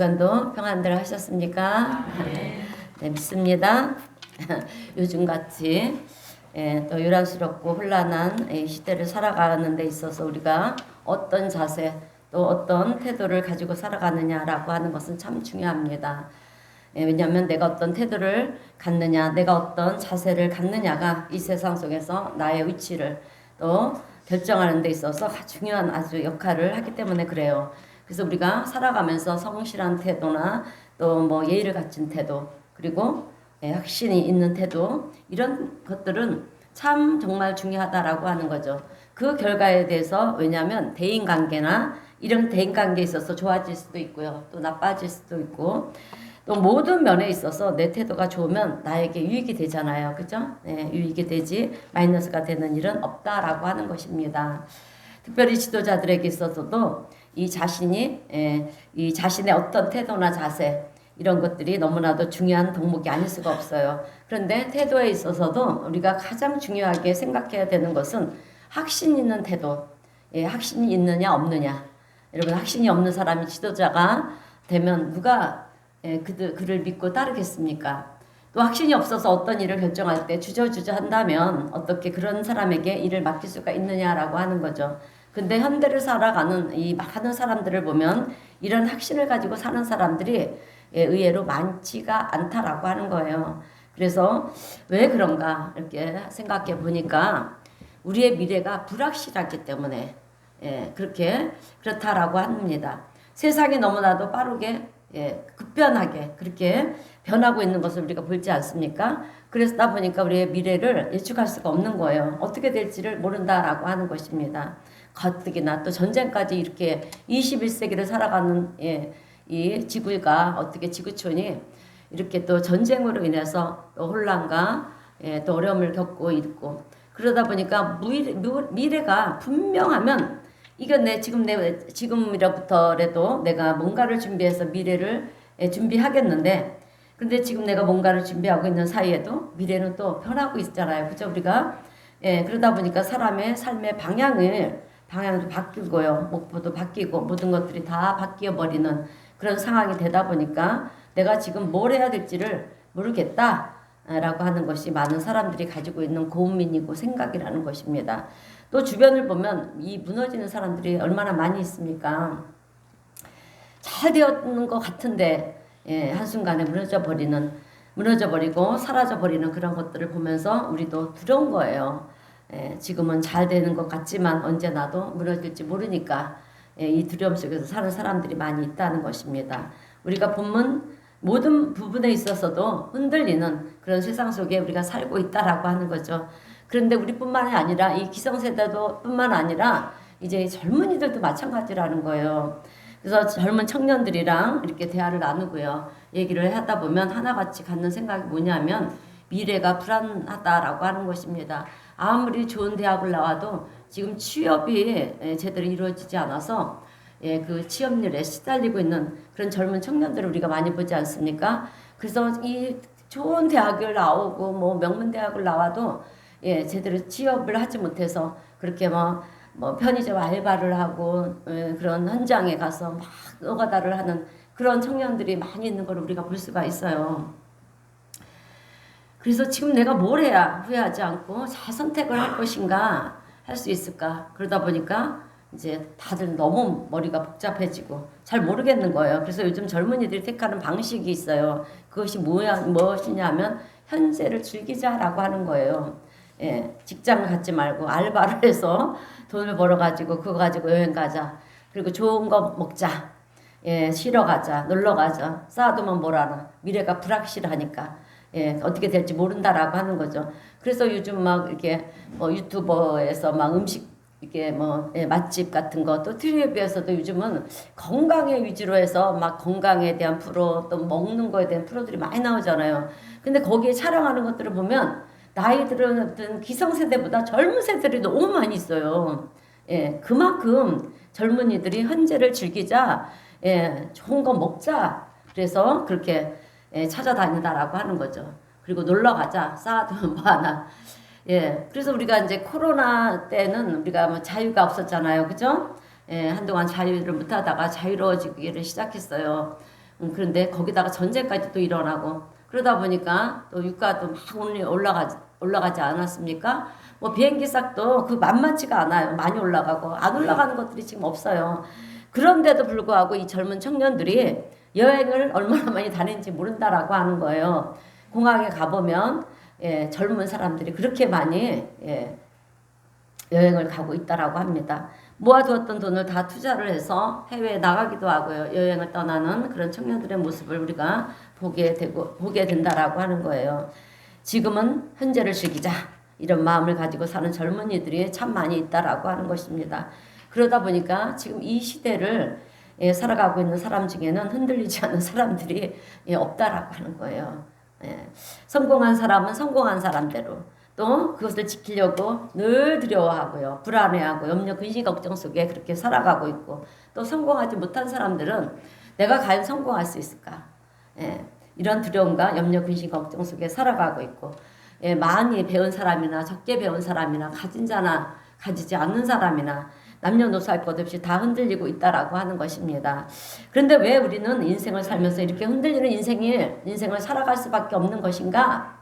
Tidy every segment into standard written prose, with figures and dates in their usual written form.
시간도 평안들 하셨습니까? 네, 믿습니다. 요즘같이 또 요란스럽고 혼란한 시대를 살아가는 데 있어서 우리가 어떤 자세 또 어떤 태도를 가지고 살아가느냐라고 하는 것은 참 중요합니다. 왜냐하면 내가 어떤 태도를 갖느냐, 내가 어떤 자세를 갖느냐가 이 세상 속에서 나의 위치를 또 결정하는 데 있어서 중요한 아주 역할을 하기 때문에 그래요. 그래서 우리가 살아가면서 성실한 태도나 또 뭐 예의를 갖춘 태도, 그리고 확신이 있는 태도, 이런 것들은 참 정말 중요하다라고 하는 거죠. 그 결과에 대해서, 왜냐하면 대인관계나 이런 대인관계에 있어서 좋아질 수도 있고요, 또 나빠질 수도 있고, 또 모든 면에 있어서 내 태도가 좋으면 나에게 유익이 되잖아요. 그죠? 네, 유익이 되지 마이너스가 되는 일은 없다라고 하는 것입니다. 특별히 지도자들에게 있어서도 이 자신의 어떤 태도나 자세, 이런 것들이 너무나도 중요한 덕목이 아닐 수가 없어요. 그런데 태도에 있어서도 우리가 가장 중요하게 생각해야 되는 것은 확신 있는 태도. 확신이 있느냐 없느냐. 여러분, 확신이 없는 사람이 지도자가 되면 누가 그를 믿고 따르겠습니까? 또 확신이 없어서 어떤 일을 결정할 때 주저주저 한다면 어떻게 그런 사람에게 일을 맡길 수가 있느냐라고 하는 거죠. 근데 현대를 살아가는 이 많은 사람들을 보면 이런 확신을 가지고 사는 사람들이 의외로 많지가 않다라고 하는 거예요. 그래서 왜 그런가 이렇게 생각해 보니까 우리의 미래가 불확실하기 때문에 그렇다라고 합니다. 세상이 너무나도 빠르게 급변하게 그렇게 변하고 있는 것을 우리가 보지 않습니까? 그러다 보니까 우리의 미래를 예측할 수가 없는 거예요. 어떻게 될지를 모른다라고 하는 것입니다. 가뜩이나 또 전쟁까지 이렇게 21세기를 살아가는 이 지구가 어떻게 지구촌이 이렇게 또 전쟁으로 인해서 또 혼란과 또 어려움을 겪고 있고, 그러다 보니까 미래가 분명하면 이건 지금이라부터라도 내가 뭔가를 준비해서 미래를 준비하겠는데, 근데 지금 내가 뭔가를 준비하고 있는 사이에도 미래는 또 변하고 있잖아요. 그죠? 우리가 그러다 보니까 사람의 삶의 방향도 바뀌고요, 목표도 바뀌고 모든 것들이 다 바뀌어 버리는 그런 상황이 되다 보니까 내가 지금 뭘 해야 될지를 모르겠다라고 하는 것이 많은 사람들이 가지고 있는 고민이고 생각이라는 것입니다. 또 주변을 보면 이 무너지는 사람들이 얼마나 많이 있습니까? 잘 되었는 것 같은데 한순간에 무너져버리고 사라져버리는 그런 것들을 보면서 우리도 두려운 거예요. 지금은 잘 되는 것 같지만 언제 나도 무너질지 모르니까 이 두려움 속에서 사는 사람들이 많이 있다는 것입니다. 우리가 본문 모든 부분에 있어서도 흔들리는 그런 세상 속에 우리가 살고 있다라고 하는 거죠. 그런데 우리뿐만이 아니라 이 기성세대도 뿐만 아니라 이제 젊은이들도 마찬가지라는 거예요. 그래서 젊은 청년들이랑 이렇게 대화를 나누고요, 얘기를 하다 보면 하나같이 갖는 생각이 뭐냐면 미래가 불안하다라고 하는 것입니다. 아무리 좋은 대학을 나와도 지금 취업이 제대로 이루어지지 않아서 그 취업률에 시달리고 있는 그런 젊은 청년들을 우리가 많이 보지 않습니까? 그래서 이 좋은 대학을 나오고 뭐 명문대학을 나와도 제대로 취업을 하지 못해서 그렇게 뭐 편의점 알바를 하고 그런 현장에 가서 막 노가다를 하는 그런 청년들이 많이 있는 걸 우리가 볼 수가 있어요. 그래서 지금 내가 뭘 해야 후회하지 않고 잘 선택을 할 것인가, 할 수 있을까? 그러다 보니까 이제 다들 너무 머리가 복잡해지고 잘 모르겠는 거예요. 그래서 요즘 젊은이들이 택하는 방식이 있어요. 그것이 무엇이냐면 현재를 즐기자라고 하는 거예요. 직장을 갖지 말고 알바를 해서 돈을 벌어가지고 그거 가지고 여행 가자. 그리고 좋은 거 먹자. 쉬러 가자. 놀러 가자. 쌓아두면 뭐라나. 미래가 불확실하니까. 어떻게 될지 모른다라고 하는 거죠. 그래서 요즘 막 이렇게 유튜버에서 막 음식 이렇게 맛집 같은 거, 또 TV에서도 요즘은 건강에 위주로 해서 막 건강에 대한 프로, 또 먹는 거에 대한 프로들이 많이 나오잖아요. 근데 거기에 촬영하는 것들을 보면 나이 들은 기성세대보다 젊은 세대들이 너무 많이 있어요. 그만큼 젊은이들이 현재를 즐기자, 좋은 거 먹자, 그래서 그렇게 찾아다닌다라고 하는 거죠. 그리고 놀러 가자, 쌓아두면 뭐하나. 그래서 우리가 이제 코로나 때는 우리가 뭐 자유가 없었잖아요. 그죠? 한동안 자유를 못하다가 자유로워지기를 시작했어요. 그런데 거기다가 전쟁까지 또 일어나고 그러다 보니까 또 유가도 막 올라가지 않았습니까? 뭐 비행기 싹도 그 만만치가 않아요. 많이 올라가고 안 올라가는 것들이 지금 없어요. 그런데도 불구하고 이 젊은 청년들이 여행을 얼마나 많이 다니는지 모른다라고 하는 거예요. 공항에 가보면 예, 젊은 사람들이 그렇게 많이 예, 여행을 가고 있다라고 합니다. 모아두었던 돈을 다 투자를 해서 해외에 나가기도 하고요. 여행을 떠나는 그런 청년들의 모습을 우리가 보게 된다라고 하는 거예요. 지금은 현재를 즐기자 이런 마음을 가지고 사는 젊은이들이 참 많이 있다라고 하는 것입니다. 그러다 보니까 지금 이 시대를 예, 살아가고 있는 사람 중에는 흔들리지 않는 사람들이 예, 없다라고 하는 거예요. 예, 성공한 사람은 성공한 사람대로 또 그것을 지키려고 늘 두려워하고요. 불안해하고 염려, 근심, 걱정 속에 그렇게 살아가고 있고 또 성공하지 못한 사람들은 내가 과연 성공할 수 있을까? 예, 이런 두려움과 염려, 근심, 걱정 속에 살아가고 있고 예, 많이 배운 사람이나 적게 배운 사람이나 가진 자나 가지지 않는 사람이나 남녀노소 할 것 없이 다 흔들리고 있다라고 하는 것입니다. 그런데 왜 우리는 인생을 살면서 이렇게 흔들리는 인생을 살아갈 수밖에 없는 것인가?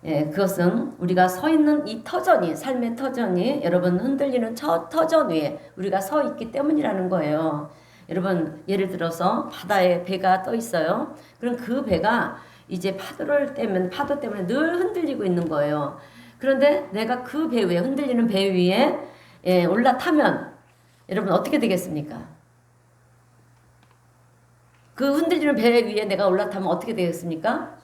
예, 그것은 우리가 서 있는 이 터전이, 삶의 터전이 여러분 흔들리는 터전 위에 우리가 서 있기 때문이라는 거예요. 여러분 예를 들어서 바다에 배가 떠 있어요. 그럼 그 배가 이제 파도 때문에 늘 흔들리고 있는 거예요. 그런데 내가 그 배 위에 흔들리는 배 위에 예, 올라타면 여러분 어떻게 되겠습니까? 그 흔들리는 배 위에 내가 올라타면 어떻게 되겠습니까?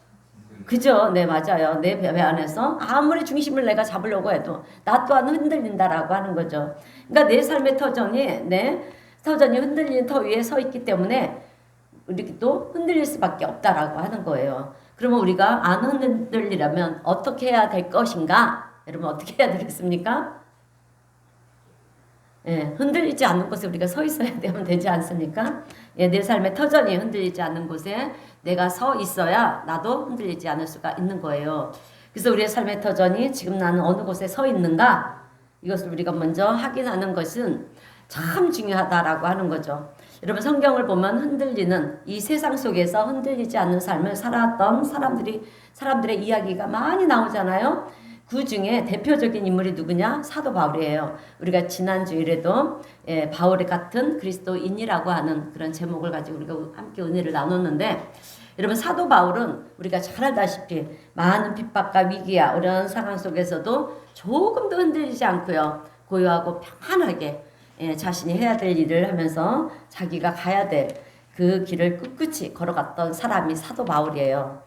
그죠? 네, 맞아요. 내 배 안에서 아무리 중심을 내가 잡으려고 해도 나 또한 흔들린다라고 하는 거죠. 그러니까 내 삶의 터전이 흔들리는 터 위에 서 있기 때문에 우리 또 흔들릴 수밖에 없다라고 하는 거예요. 그러면 우리가 안 흔들리려면 어떻게 해야 될 것인가? 여러분 어떻게 해야 되겠습니까? 예, 흔들리지 않는 곳에 우리가 서 있어야 되지 않습니까? 예, 내 삶의 터전이 흔들리지 않는 곳에 내가 서 있어야 나도 흔들리지 않을 수가 있는 거예요. 그래서 우리의 삶의 터전이 지금 나는 어느 곳에 서 있는가? 이것을 우리가 먼저 확인하는 것은 참 중요하다라고 하는 거죠. 여러분 성경을 보면 흔들리는 이 세상 속에서 흔들리지 않는 삶을 살았던 사람들의 이야기가 많이 나오잖아요. 그 중에 대표적인 인물이 누구냐? 사도 바울이에요. 우리가 지난 주일에도 예, 바울의 같은 그리스도인이라고 하는 그런 제목을 가지고 우리가 함께 은혜를 나눴는데 여러분 사도 바울은 우리가 잘 알다시피 많은 핍박과 위기와 어려운 상황 속에서도 조금도 흔들리지 않고요. 고요하고 평안하게 예, 자신이 해야 될 일을 하면서 자기가 가야 될 그 길을 꿋꿋이 걸어갔던 사람이 사도 바울이에요.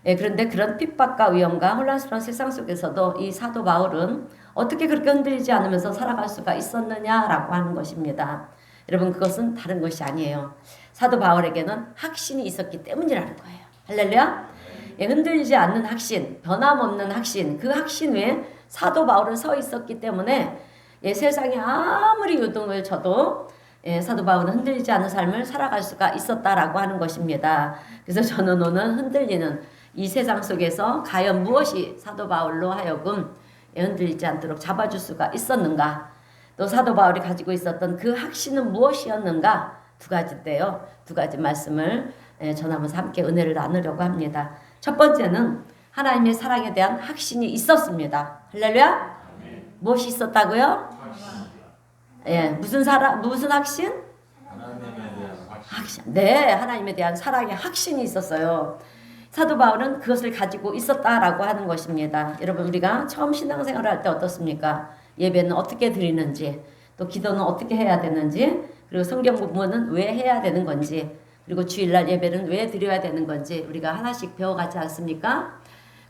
예, 그런데 그런 핍박과 위험과 혼란스러운 세상 속에서도 이 사도 바울은 어떻게 그렇게 흔들리지 않으면서 살아갈 수가 있었느냐라고 하는 것입니다. 여러분 그것은 다른 것이 아니에요. 사도 바울에게는 확신이 있었기 때문이라는 거예요. 할렐루야. 예, 흔들리지 않는 확신, 변함없는 확신, 그 확신 위에 사도 바울은 서 있었기 때문에 예, 세상에 아무리 요동을 쳐도 예, 사도 바울은 흔들리지 않는 삶을 살아갈 수가 있었다라고 하는 것입니다. 그래서 저는 오늘 흔들리는 이 세상 속에서 과연 무엇이 사도 바울로 하여금 흔들리지 않도록 잡아줄 수가 있었는가? 또 사도 바울이 가지고 있었던 그 확신은 무엇이었는가? 두 가지인데요. 두 가지 말씀을 전하면서 함께 은혜를 나누려고 합니다. 첫 번째는 하나님의 사랑에 대한 확신이 있었습니다. 할렐루야? 무엇이 있었다고요? 예, 무슨 확신? 하나님에 대한 확신. 네, 하나님에 대한 사랑의 확신이 있었어요. 사도 바울은 그것을 가지고 있었다라고 하는 것입니다. 여러분 우리가 처음 신앙생활을 할 때 어떻습니까? 예배는 어떻게 드리는지, 또 기도는 어떻게 해야 되는지, 그리고 성경 공부는 왜 해야 되는 건지, 그리고 주일날 예배는 왜 드려야 되는 건지 우리가 하나씩 배워가지 않습니까?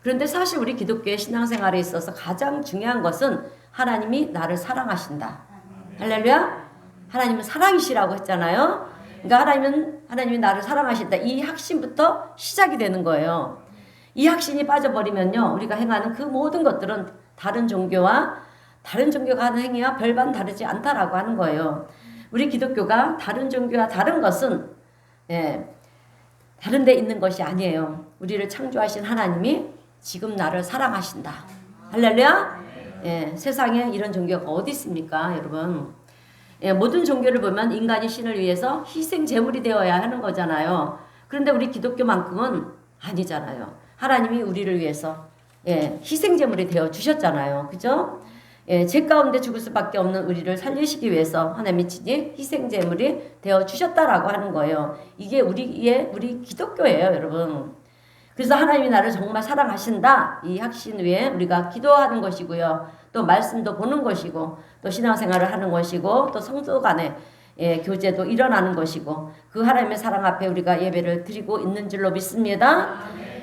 그런데 사실 우리 기독교의 신앙생활에 있어서 가장 중요한 것은 하나님이 나를 사랑하신다. 할렐루야. 하나님은 사랑이시라고 했잖아요. 그러니까 하나님이 나를 사랑하신다. 이 확신부터 시작이 되는 거예요. 이 확신이 빠져버리면요, 우리가 행하는 그 모든 것들은 다른 종교가 하는 행위와 별반 다르지 않다라고 하는 거예요. 우리 기독교가 다른 종교와 다른 것은 다른 데 있는 것이 아니에요. 우리를 창조하신 하나님이 지금 나를 사랑하신다. 할렐루야. 예, 세상에 이런 종교가 어디 있습니까, 여러분? 모든 종교를 보면 인간이 신을 위해서 희생 제물이 되어야 하는 거잖아요. 그런데 우리 기독교만큼은 아니잖아요. 하나님이 우리를 위해서 희생 제물이 되어 주셨잖아요. 그죠? 죄 가운데 죽을 수밖에 없는 우리를 살리시기 위해서 하나님이 친히 희생 제물이 되어 주셨다라고 하는 거예요. 이게 우리 기독교예요, 여러분. 그래서 하나님이 나를 정말 사랑하신다. 이 확신 위에 우리가 기도하는 것이고요. 또 말씀도 보는 것이고 또 신앙생활을 하는 것이고 또 성도 간의 교제도 일어나는 것이고 그 하나님의 사랑 앞에 우리가 예배를 드리고 있는 줄로 믿습니다.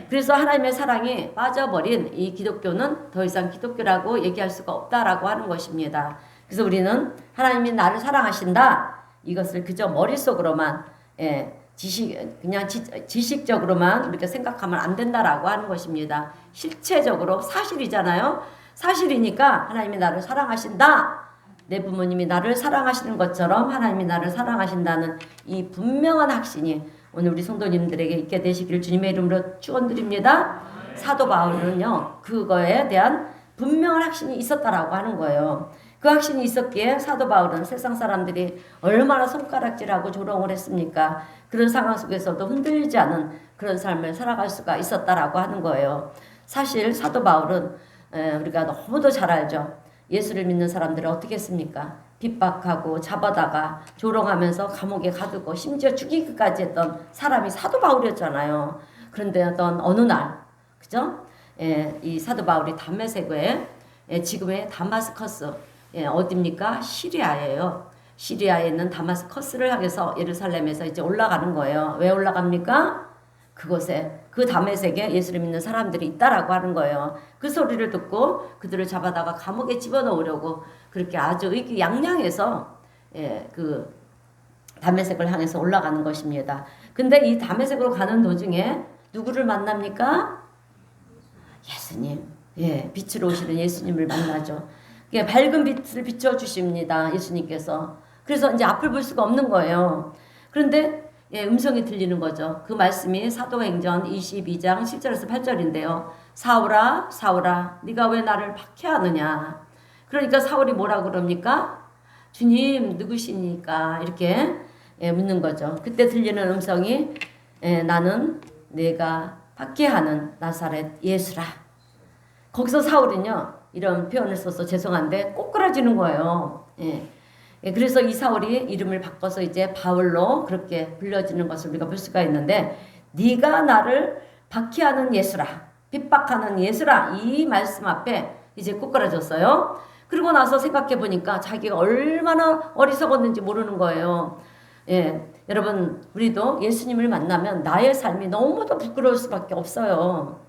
그래서 하나님의 사랑에 빠져버린 이 기독교는 더 이상 기독교라고 얘기할 수가 없다라고 하는 것입니다. 그래서 우리는 하나님이 나를 사랑하신다. 이것을 그저 머릿속으로만 지식적으로만 우리가 생각하면 안 된다라고 하는 것입니다. 실체적으로 사실이잖아요. 사실이니까 하나님이 나를 사랑하신다. 내 부모님이 나를 사랑하시는 것처럼 하나님이 나를 사랑하신다는 이 분명한 확신이 오늘 우리 성도님들에게 있게 되시기를 주님의 이름으로 축원드립니다. 사도 바울은요, 그거에 대한 분명한 확신이 있었다라고 하는 거예요. 그 확신이 있었기에 사도 바울은 세상 사람들이 얼마나 손가락질하고 조롱을 했습니까? 그런 상황 속에서도 흔들리지 않은 그런 삶을 살아갈 수가 있었다라고 하는 거예요. 사실 사도 바울은 우리가 너무도 잘 알죠. 예수를 믿는 사람들을 어떻게 했습니까? 핍박하고 잡아다가 조롱하면서 감옥에 가두고 심지어 죽이기까지 했던 사람이 사도 바울이었잖아요. 그런데 어느 날, 그죠? 이 사도 바울이 담메색에 지금의 다마스커스, 어디입니까? 시리아예요. 시리아에 있는 다마스커스를 향해서 예루살렘에서 이제 올라가는 거예요. 왜 올라갑니까? 그곳에 그 다메섹에 예수를 믿는 사람들이 있다라고 하는 거예요. 그 소리를 듣고 그들을 잡아다가 감옥에 집어넣으려고 그렇게 아주 의기양양해서 그 다메섹을 향해서 올라가는 것입니다. 근데 이 다메섹으로 가는 도중에 누구를 만납니까? 예수님. 빛으로 오시는 예수님을 만나죠. 밝은 빛을 비춰주십니다. 예수님께서. 그래서 이제 앞을 볼 수가 없는 거예요. 그런데 음성이 들리는 거죠. 그 말씀이 사도행전 22장 7절에서 8절인데요. 사울아 사울아 네가 왜 나를 박해하느냐. 그러니까 사울이 뭐라고 그럽니까? 주님 누구시니까 이렇게 묻는 거죠. 그때 들리는 음성이 나는 내가 박해하는 나사렛 예수라. 거기서 사울은요 이런 표현을 써서 죄송한데 꼬꾸라지는 거예요. 그래서 이 사울이 이름을 바꿔서 이제 바울로 그렇게 불려지는 것을 우리가 볼 수가 있는데, 네가 나를 박해하는 예수라, 핍박하는 예수라, 이 말씀 앞에 이제 꼬꾸라졌어요. 그리고 나서 생각해 보니까 자기가 얼마나 어리석었는지 모르는 거예요. 여러분 우리도 예수님을 만나면 나의 삶이 너무도 부끄러울 수밖에 없어요.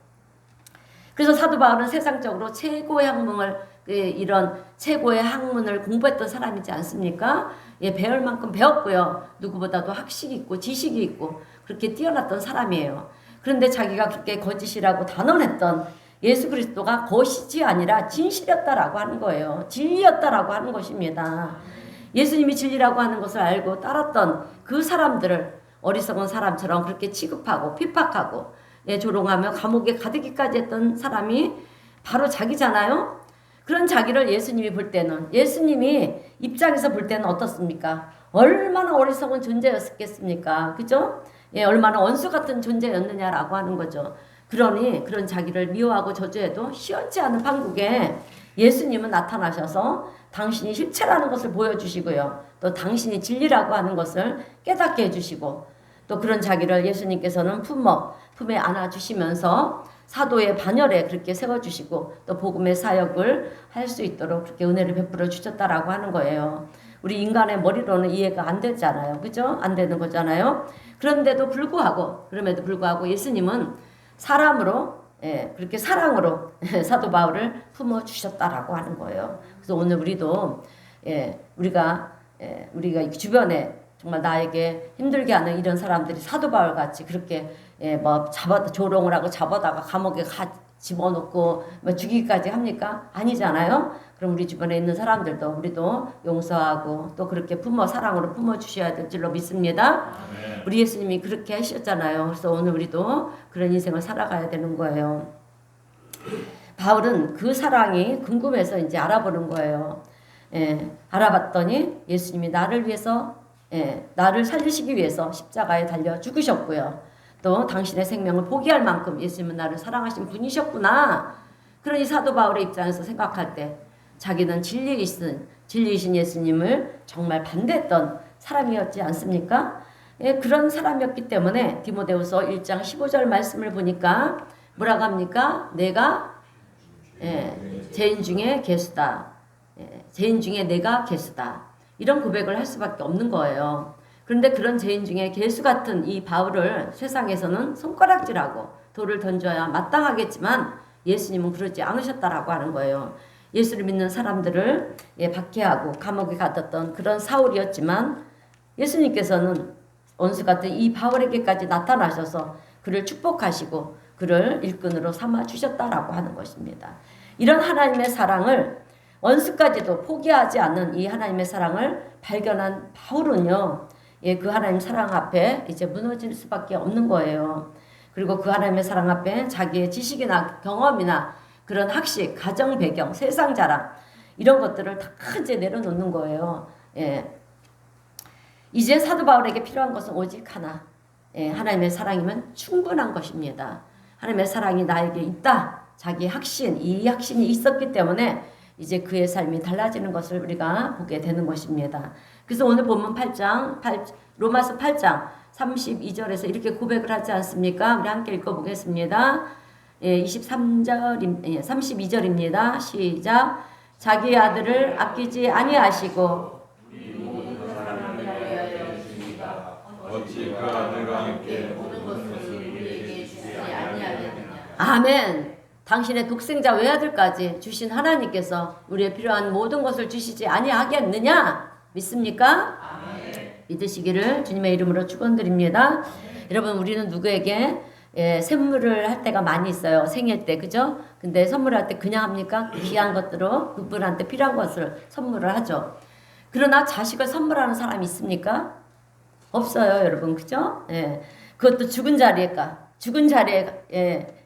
그래서 사도 바울은 세상적으로 최고의 학문을 이런 최고의 학문을 공부했던 사람이지 않습니까? 배울 만큼 배웠고요. 누구보다도 학식이 있고 지식이 있고 그렇게 뛰어났던 사람이에요. 그런데 자기가 그렇게 거짓이라고 단언했던 예수 그리스도가 거짓이 아니라 진실이었다라고 하는 거예요. 진리였다라고 하는 것입니다. 예수님이 진리라고 하는 것을 알고 따랐던 그 사람들을 어리석은 사람처럼 그렇게 취급하고 핍박하고 조롱하며 감옥에 가두기까지 했던 사람이 바로 자기잖아요. 그런 자기를 예수님이 볼 때는, 예수님이 입장에서 볼 때는 어떻습니까? 얼마나 어리석은 존재였겠습니까? 그죠? 얼마나 원수 같은 존재였느냐라고 하는 거죠. 그러니 그런 자기를 미워하고 저주해도 시원치 않은 판국에 예수님은 나타나셔서 당신이 실체라는 것을 보여주시고요. 또 당신이 진리라고 하는 것을 깨닫게 해주시고, 또 그런 자기를 예수님께서는 품에 안아주시면서 사도의 반열에 그렇게 세워주시고 또 복음의 사역을 할 수 있도록 그렇게 은혜를 베풀어 주셨다라고 하는 거예요. 우리 인간의 머리로는 이해가 안 되잖아요. 그죠? 안 되는 거잖아요. 그럼에도 불구하고 예수님은 사람으로 그렇게 사랑으로 사도 바울을 품어 주셨다라고 하는 거예요. 그래서 오늘 우리도 우리가 주변에 정말 나에게 힘들게 하는 이런 사람들이 사도 바울 같이 그렇게 조롱을 하고 잡아다가 감옥에 집어넣고 죽이기까지 합니까? 아니잖아요. 그럼 우리 주변에 있는 사람들도 우리도 용서하고 또 그렇게 사랑으로 품어 주셔야 될 줄로 믿습니다. 네. 우리 예수님이 그렇게 하셨잖아요. 그래서 오늘 우리도 그런 인생을 살아가야 되는 거예요. 바울은 그 사랑이 궁금해서 이제 알아보는 거예요. 알아봤더니 예수님이 나를 위해서 나를 살리시기 위해서 십자가에 달려 죽으셨고요. 또 당신의 생명을 포기할 만큼 예수님은 나를 사랑하신 분이셨구나. 그러니 사도 바울의 입장에서 생각할 때 자기는 진리이신 예수님을 정말 반대했던 사람이었지 않습니까? 그런 사람이었기 때문에 디모데후서 1장 15절 말씀을 보니까 뭐라고 합니까? 내가 죄인 중에 괴수다. 죄인 중에 내가 괴수다. 이런 고백을 할 수밖에 없는 거예요. 그런데 그런 죄인 중에 괴수 같은 이 바울을 세상에서는 손가락질하고 돌을 던져야 마땅하겠지만 예수님은 그러지 않으셨다라고 하는 거예요. 예수를 믿는 사람들을 박해하고 감옥에 가뒀던 그런 사울이었지만 예수님께서는 원수 같은 이 바울에게까지 나타나셔서 그를 축복하시고 그를 일꾼으로 삼아 주셨다라고 하는 것입니다. 이런 하나님의 사랑을 원수까지도 포기하지 않는 이 하나님의 사랑을 발견한 바울은요, 그 하나님 사랑 앞에 이제 무너질 수밖에 없는 거예요. 그리고 그 하나님의 사랑 앞에 자기의 지식이나 경험이나 그런 학식, 가정 배경, 세상 자랑 이런 것들을 다 이제 내려놓는 거예요. 이제 사도 바울에게 필요한 것은 오직 하나. 하나님의 사랑이면 충분한 것입니다. 하나님의 사랑이 나에게 있다. 자기 확신, 이 확신이 있었기 때문에 이제 그의 삶이 달라지는 것을 우리가 보게 되는 것입니다. 그래서 오늘 본문 로마서 8장 32절에서 이렇게 고백을 하지 않습니까? 우리 함께 읽어보겠습니다. 32절입니다. 시작. 자기 아들을 아끼지 아니하시고 어찌 그 아들과 함께 모든 것을 우리에게 주시지 아니하겠느냐. 아멘. 당신의 독생자 외아들까지 주신 하나님께서 우리의 필요한 모든 것을 주시지 아니하겠느냐? 믿습니까? 아멘. 믿으시기를 주님의 이름으로 축원드립니다. 여러분, 우리는 누구에게 선물을 할 때가 많이 있어요. 생일 때, 그죠? 근데 선물할 때 그냥 합니까? 귀한 것들로 그분한테 필요한 것을 선물을 하죠. 그러나 자식을 선물하는 사람이 있습니까? 없어요, 여러분, 그죠? 그것도 죽은 자리에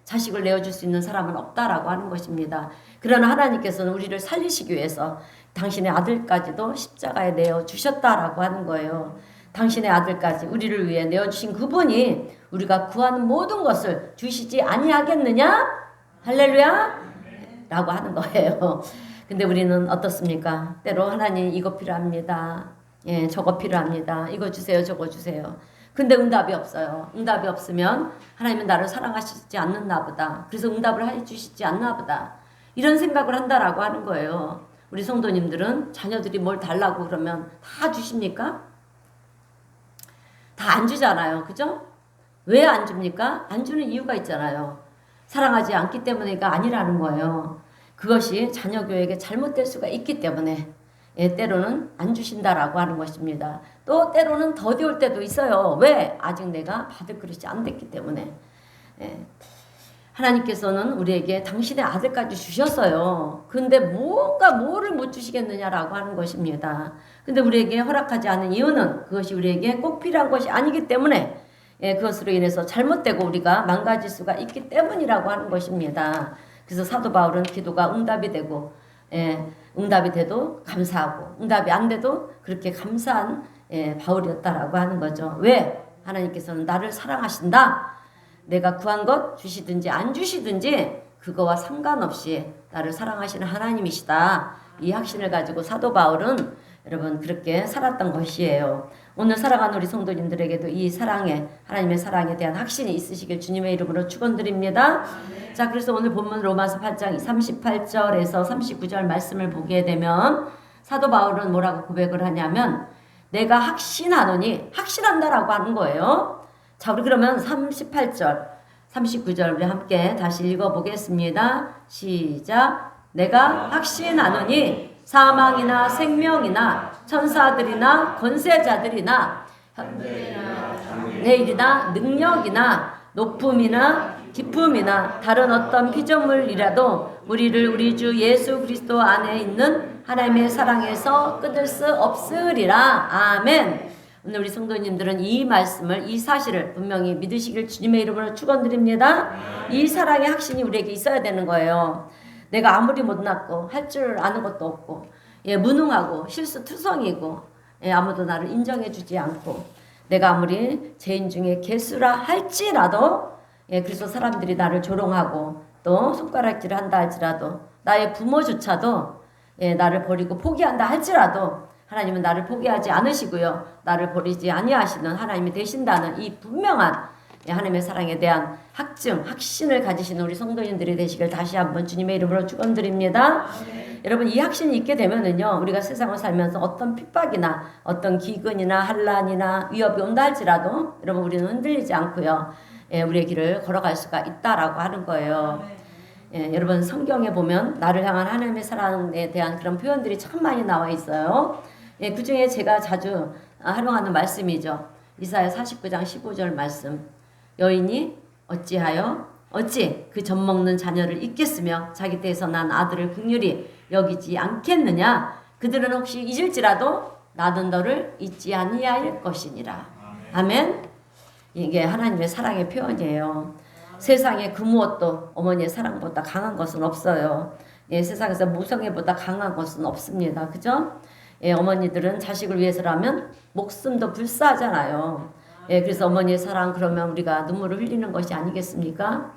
자식을 내어줄 수 있는 사람은 없다라고 하는 것입니다. 그러나 하나님께서는 우리를 살리시기 위해서 당신의 아들까지도 십자가에 내어주셨다라고 하는 거예요. 당신의 아들까지 우리를 위해 내어주신 그분이 우리가 구하는 모든 것을 주시지 아니하겠느냐? 할렐루야? 라고 하는 거예요. 근데 우리는 어떻습니까? 때로 하나님 이거 필요합니다. 저거 필요합니다. 이거 주세요, 저거 주세요. 근데 응답이 없어요. 응답이 없으면 하나님은 나를 사랑하시지 않는나 보다. 그래서 응답을 해주시지 않나 보다. 이런 생각을 한다라고 하는 거예요. 우리 성도님들은 자녀들이 뭘 달라고 그러면 다 주십니까? 다 안 주잖아요. 그죠? 왜 안 줍니까? 안 주는 이유가 있잖아요. 사랑하지 않기 때문에가 아니라는 거예요. 그것이 자녀 교육에 잘못될 수가 있기 때문에 때로는 안 주신다라고 하는 것입니다. 또 때로는 더디올 때도 있어요. 왜? 아직 내가 받을 그릇이 안 됐기 때문에. 하나님께서는 우리에게 당신의 아들까지 주셨어요. 근데 뭐를 못 주시겠느냐라고 하는 것입니다. 근데 우리에게 허락하지 않은 이유는 그것이 우리에게 꼭 필요한 것이 아니기 때문에 그것으로 인해서 잘못되고 우리가 망가질 수가 있기 때문이라고 하는 것입니다. 그래서 사도 바울은 기도가 응답이 되고 응답이 돼도 감사하고 응답이 안 돼도 그렇게 감사한 바울이었다라고 하는 거죠. 왜? 하나님께서는 나를 사랑하신다. 내가 구한 것 주시든지 안 주시든지 그거와 상관없이 나를 사랑하시는 하나님이시다. 이 확신을 가지고 사도 바울은 여러분 그렇게 살았던 것이에요. 오늘 살아가는 우리 성도님들에게도 이 사랑에 하나님의 사랑에 대한 확신이 있으시길 주님의 이름으로 축원드립니다. 자, 그래서 오늘 본문 로마서 8장 38절에서 39절 말씀을 보게 되면 사도 바울은 뭐라고 고백을 하냐면 내가 확신하노니 확신한다라고 하는 거예요. 자, 우리 그러면 38절 39절 우리 함께 다시 읽어보겠습니다. 시작. 내가 확신하노니 사망이나 생명이나 천사들이나 권세자들이나 내일이나 능력이나 높음이나 깊음이나 다른 어떤 피조물이라도 우리를 우리 주 예수 그리스도 안에 있는 하나님의 사랑에서 끊을 수 없으리라. 아멘. 오늘 우리 성도님들은 이 말씀을, 이 사실을 분명히 믿으시길 주님의 이름으로 축원드립니다. 이 사랑의 확신이 우리에게 있어야 되는 거예요. 내가 아무리 못났고 할 줄 아는 것도 없고 무능하고 실수투성이고 아무도 나를 인정해주지 않고 내가 아무리 죄인 중에 괴수라 할지라도 그래서 사람들이 나를 조롱하고 또 손가락질을 한다 할지라도 나의 부모조차도 나를 버리고 포기한다 할지라도 하나님은 나를 포기하지 않으시고요. 나를 버리지 아니하시는 하나님이 되신다는 이 분명한 하나님의 사랑에 대한 확신을 가지시는 우리 성도님들이 되시길 다시 한번 주님의 이름으로 축원드립니다. 여러분 이 확신이 있게 되면은요 우리가 세상을 살면서 어떤 핍박이나 어떤 기근이나 환란이나 위협이 온다 할지라도 여러분 우리는 흔들리지 않고요 우리의 길을 걸어갈 수가 있다라고 하는 거예요. 여러분 성경에 보면 나를 향한 하나님의 사랑에 대한 그런 표현들이 참 많이 나와 있어요. 그 중에 제가 자주 활용하는 말씀이죠. 이사야 49장 15절 말씀. 여인이 어찌 그 젖먹는 자녀를 잊겠으며 자기 때에서 난 아들을 긍휼히 여기지 않겠느냐. 그들은 혹시 잊을지라도 나는 너를 잊지 아니할 것이니라. 아멘. 이게 하나님의 사랑의 표현이에요. 세상에 그 무엇도 어머니의 사랑보다 강한 것은 없어요. 세상에서 모성애보다 강한 것은 없습니다. 그죠? 어머니들은 자식을 위해서라면 목숨도 불사하잖아요. 그래서 어머니의 사랑 그러면 우리가 눈물을 흘리는 것이 아니겠습니까?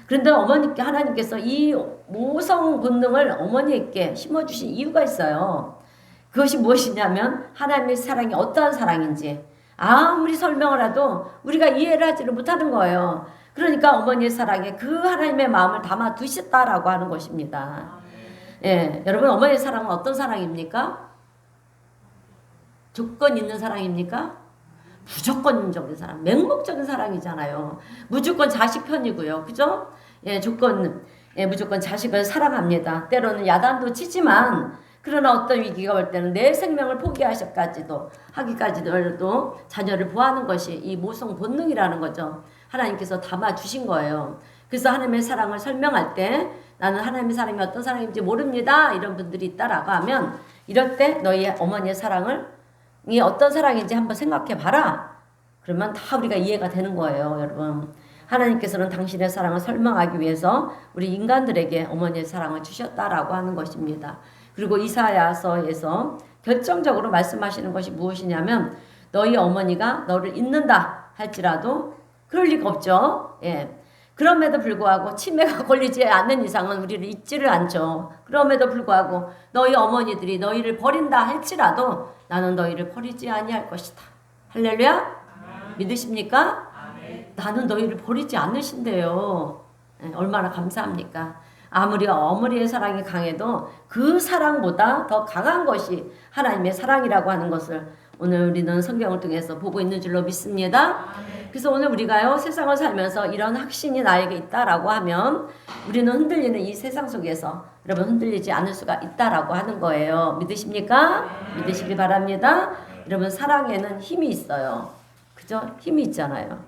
그런데 하나님께서 이 모성 본능을 어머니에게 심어주신 이유가 있어요. 그것이 무엇이냐면 하나님의 사랑이 어떠한 사랑인지 아무리 설명을 해도 우리가 이해를 하지를 못하는 거예요. 그러니까 어머니의 사랑에 그 하나님의 마음을 담아 두셨다라고 하는 것입니다. 여러분 어머니의 사랑은 어떤 사랑입니까? 조건 있는 사랑입니까? 무조건적인 사랑, 맹목적인 사랑이잖아요. 무조건 자식 편이고요. 그죠? 무조건 자식을 사랑합니다. 때로는 야단도 치지만 그러나 어떤 위기가 올 때는 내 생명을 포기하기까지도 자녀를 보호하는 것이 이 모성 본능이라는 거죠. 하나님께서 담아주신 거예요. 그래서 하나님의 사랑을 설명할 때 나는 하나님의 사랑이 어떤 사랑인지 모릅니다. 이런 분들이 있다라고 하면 이럴 때 너희 어머니의 사랑을 이 어떤 사랑인지 한번 생각해 봐라. 그러면 다 우리가 이해가 되는 거예요, 여러분. 하나님께서는 당신의 사랑을 설명하기 위해서 우리 인간들에게 어머니의 사랑을 주셨다라고 하는 것입니다. 그리고 이사야서에서 결정적으로 말씀하시는 것이 무엇이냐면 너희 어머니가 너를 잊는다 할지라도 그럴 리가 없죠. 그럼에도 불구하고 치매가 걸리지 않는 이상은 우리를 잊지를 않죠. 그럼에도 불구하고 너희 어머니들이 너희를 버린다 할지라도 나는 너희를 버리지 아니할 것이다. 할렐루야? 믿으십니까? 나는 너희를 버리지 않으신대요. 얼마나 감사합니까? 아무리 어머니의 사랑이 강해도 그 사랑보다 더 강한 것이 하나님의 사랑이라고 하는 것을 오늘 우리는 성경을 통해서 보고 있는 줄로 믿습니다. 그래서 오늘 우리가요 세상을 살면서 이런 확신이 나에게 있다라고 하면 우리는 흔들리는 이 세상 속에서 여러분 흔들리지 않을 수가 있다라고 하는 거예요. 믿으십니까? 믿으시기 바랍니다. 여러분 사랑에는 힘이 있어요. 그죠? 힘이 있잖아요.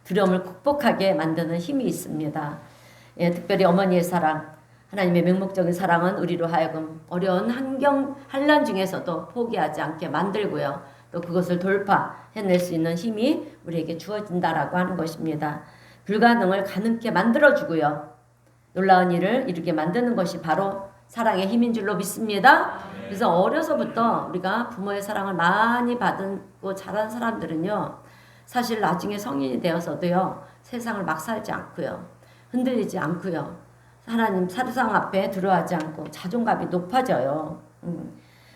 두려움을 극복하게 만드는 힘이 있습니다. 특별히 어머니의 사랑, 하나님의 맹목적인 사랑은 우리로 하여금 어려운 환란 중에서도 포기하지 않게 만들고요. 또 그것을 돌파해낼 수 있는 힘이 우리에게 주어진다라고 하는 것입니다. 불가능을 가능케 만들어주고요. 놀라운 일을 이루게 만드는 것이 바로 사랑의 힘인 줄로 믿습니다. 그래서 어려서부터 우리가 부모의 사랑을 많이 받고 자란 사람들은요. 사실 나중에 성인이 되어서도요. 세상을 막 살지 않고요. 흔들리지 않고요. 하나님 사랑 앞에 두려워하지 않고 자존감이 높아져요.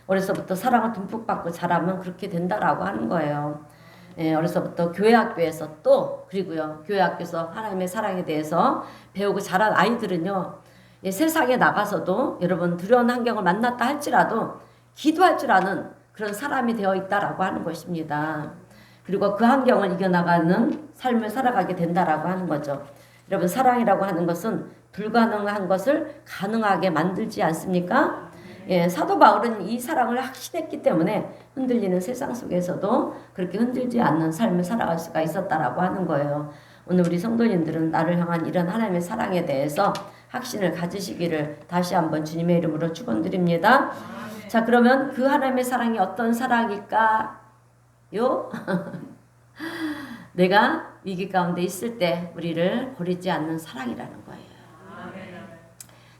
어려서부터 사랑을 듬뿍 받고 자라면 그렇게 된다라고 하는 거예요. 어려서부터 교회 학교에서 그리고요. 교회 학교에서 하나님의 사랑에 대해서 배우고 자란 아이들은요. 세상에 나가서도 여러분 두려운 환경을 만났다 할지라도 기도할 줄 아는 그런 사람이 되어 있다라고 하는 것입니다. 그리고 그 환경을 이겨나가는 삶을 살아가게 된다라고 하는 거죠. 여러분 사랑이라고 하는 것은 불가능한 것을 가능하게 만들지 않습니까? 사도 바울은 이 사랑을 확신했기 때문에 흔들리는 세상 속에서도 그렇게 흔들지 않는 삶을 살아갈 수가 있었다라고 하는 거예요. 오늘 우리 성도님들은 나를 향한 이런 하나님의 사랑에 대해서 확신을 가지시기를 다시 한번 주님의 이름으로 축원드립니다. 자, 그러면 그 하나님의 사랑이 어떤 사랑일까요? 내가 위기 가운데 있을 때 우리를 버리지 않는 사랑이라는 거예요.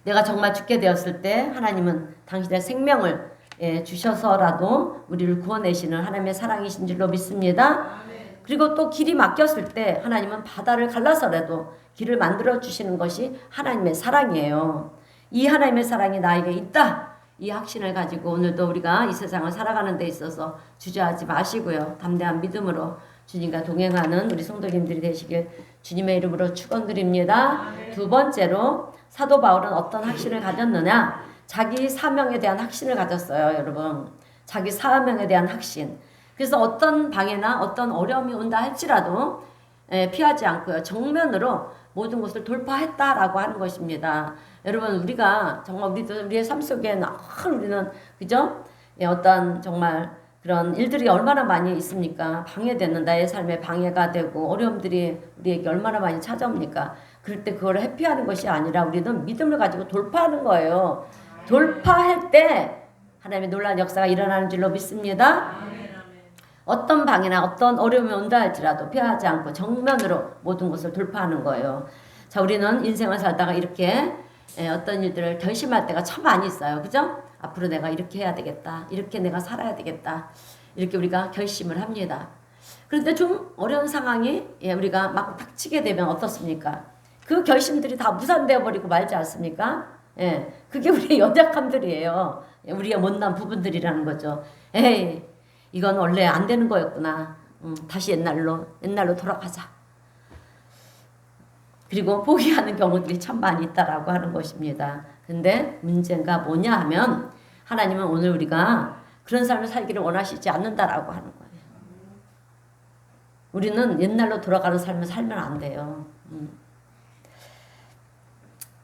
내가 정말 죽게 되었을 때 하나님은 당신의 생명을 주셔서라도 우리를 구원내시는 하나님의 사랑이신 줄로 믿습니다. 그리고 또 길이 막혔을 때 하나님은 바다를 갈라서라도 길을 만들어 주시는 것이 하나님의 사랑이에요. 이 하나님의 사랑이 나에게 있다. 이 확신을 가지고 오늘도 우리가 이 세상을 살아가는 데 있어서 주저하지 마시고요. 담대한 믿음으로 주님과 동행하는 우리 성도님들이 되시길 주님의 이름으로 축원드립니다. 두 번째로 사도 바울은 어떤 확신을 가졌느냐? 자기 사명에 대한 확신을 가졌어요, 여러분. 자기 사명에 대한 확신. 그래서 어떤 방해나 어떤 어려움이 온다 할지라도 피하지 않고요. 정면으로 모든 것을 돌파했다라고 하는 것입니다. 여러분, 우리가 정말 우리의 삶 속에 우리는 그죠? 어떤 정말 그런 일들이 얼마나 많이 있습니까? 방해되는 나의 삶에 방해가 되고 어려움들이 우리에게 얼마나 많이 찾아옵니까? 그럴 때 그걸 회피하는 것이 아니라 우리는 믿음을 가지고 돌파하는 거예요. 돌파할 때 하나님의 놀라운 역사가 일어나는 줄로 믿습니다. 어떤 방해나 어떤 어려움이 온다 할지라도 피하지 않고 정면으로 모든 것을 돌파하는 거예요. 자, 우리는 인생을 살다가 이렇게 어떤 일들을 결심할 때가 참 많이 있어요. 그죠? 앞으로 내가 이렇게 해야 되겠다. 이렇게 내가 살아야 되겠다. 이렇게 우리가 결심을 합니다. 그런데 좀 어려운 상황이 우리가 막 닥치게 되면 어떻습니까? 그 결심들이 다 무산되어 버리고 말지 않습니까? 그게 우리의 연약함들이에요. 우리의 못난 부분들이라는 거죠. 에이, 이건 원래 안 되는 거였구나. 다시 옛날로 돌아가자. 그리고 포기하는 경우들이 참 많이 있다라고 하는 것입니다. 근데 문제가 뭐냐 하면 하나님은 오늘 우리가 그런 삶을 살기를 원하시지 않는다라고 하는 거예요. 우리는 옛날로 돌아가는 삶을 살면 안 돼요.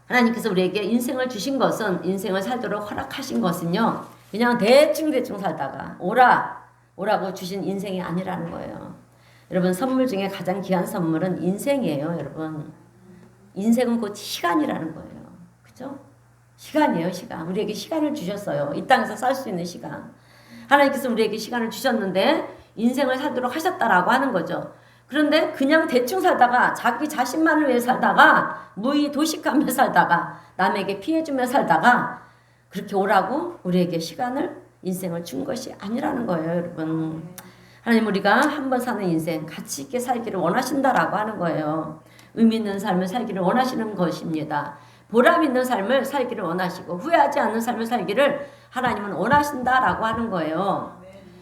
하나님께서 우리에게 인생을 주신 것은 인생을 살도록 허락하신 것은요. 그냥 대충 살다가 오라고 주신 인생이 아니라는 거예요. 여러분, 선물 중에 가장 귀한 선물은 인생이에요. 여러분, 인생은 곧 시간이라는 거예요. 그죠? 시간이에요. 시간. 우리에게 시간을 주셨어요. 이 땅에서 살 수 있는 시간. 하나님께서 우리에게 시간을 주셨는데 인생을 살도록 하셨다라고 하는 거죠. 그런데 그냥 대충 살다가 자기 자신만을 위해 살다가 무의도식하며 살다가 남에게 피해주며 살다가 그렇게 오라고 우리에게 인생을 준 것이 아니라는 거예요. 여러분, 하나님 우리가 한 번 사는 인생 가치 있게 살기를 원하신다라고 하는 거예요. 의미 있는 삶을 살기를 원하시는 것입니다. 보람 있는 삶을 살기를 원하시고 후회하지 않는 삶을 살기를 하나님은 원하신다라고 하는 거예요.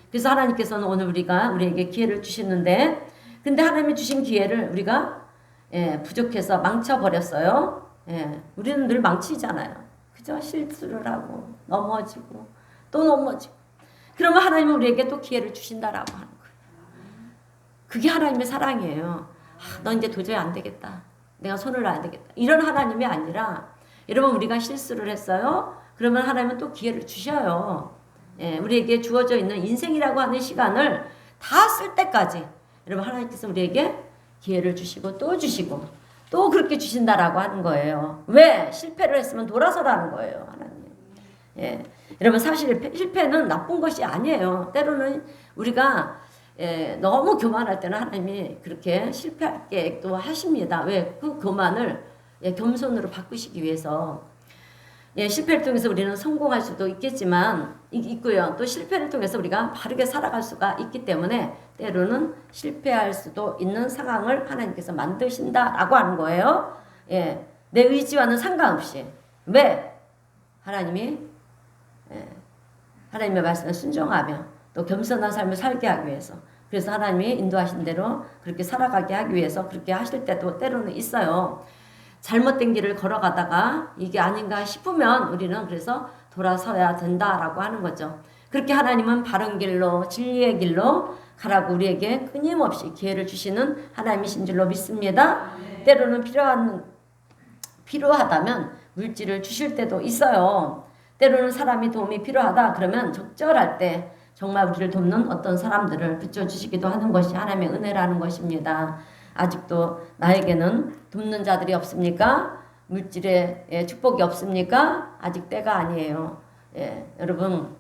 그래서 하나님께서는 오늘 우리에게 기회를 주시는데, 근데 하나님이 주신 기회를 우리가 부족해서 망쳐버렸어요. 우리는 늘 망치잖아요. 그죠? 실수를 하고 넘어지고 또 넘어지고. 그러면 하나님은 우리에게 또 기회를 주신다라고 하는 거예요. 그게 하나님의 사랑이에요. 너 이제 도저히 안 되겠다. 내가 손을 놔야 되겠다. 이런 하나님이 아니라, 여러분, 우리가 실수를 했어요. 그러면 하나님은 또 기회를 주셔요. 우리에게 주어져 있는 인생이라고 하는 시간을 다 쓸 때까지 여러분, 하나님께서 우리에게 기회를 주시고 또 그렇게 주신다라고 하는 거예요. 왜? 실패를 했으면 돌아서라는 거예요, 하나님. 여러분, 사실 실패는 나쁜 것이 아니에요. 때로는 우리가 너무 교만할 때는 하나님이 그렇게 실패하게 또 하십니다. 왜? 그 교만을 겸손으로 바꾸시기 위해서. 실패를 통해서 우리는 성공할 수도 있고요. 또 실패를 통해서 우리가 바르게 살아갈 수가 있기 때문에 때로는 실패할 수도 있는 상황을 하나님께서 만드신다라고 하는 거예요. 내 의지와는 상관없이. 왜? 하나님의 말씀에 순종하며 또 겸손한 삶을 살게 하기 위해서. 그래서 하나님이 인도하신 대로 그렇게 살아가게 하기 위해서 그렇게 하실 때도 때로는 있어요. 잘못된 길을 걸어가다가 이게 아닌가 싶으면 우리는 그래서 돌아서야 된다라고 하는 거죠. 그렇게 하나님은 바른 길로, 진리의 길로 가라고 우리에게 끊임없이 기회를 주시는 하나님이신 줄로 믿습니다. 때로는 필요하다면 물질을 주실 때도 있어요. 때로는 사람이 도움이 필요하다 그러면 적절할 때 정말 우리를 돕는 어떤 사람들을 붙여주시기도 하는 것이 하나님의 은혜라는 것입니다. 아직도 나에게는 돕는 자들이 없습니까? 물질의 축복이 없습니까? 아직 때가 아니에요. 여러분,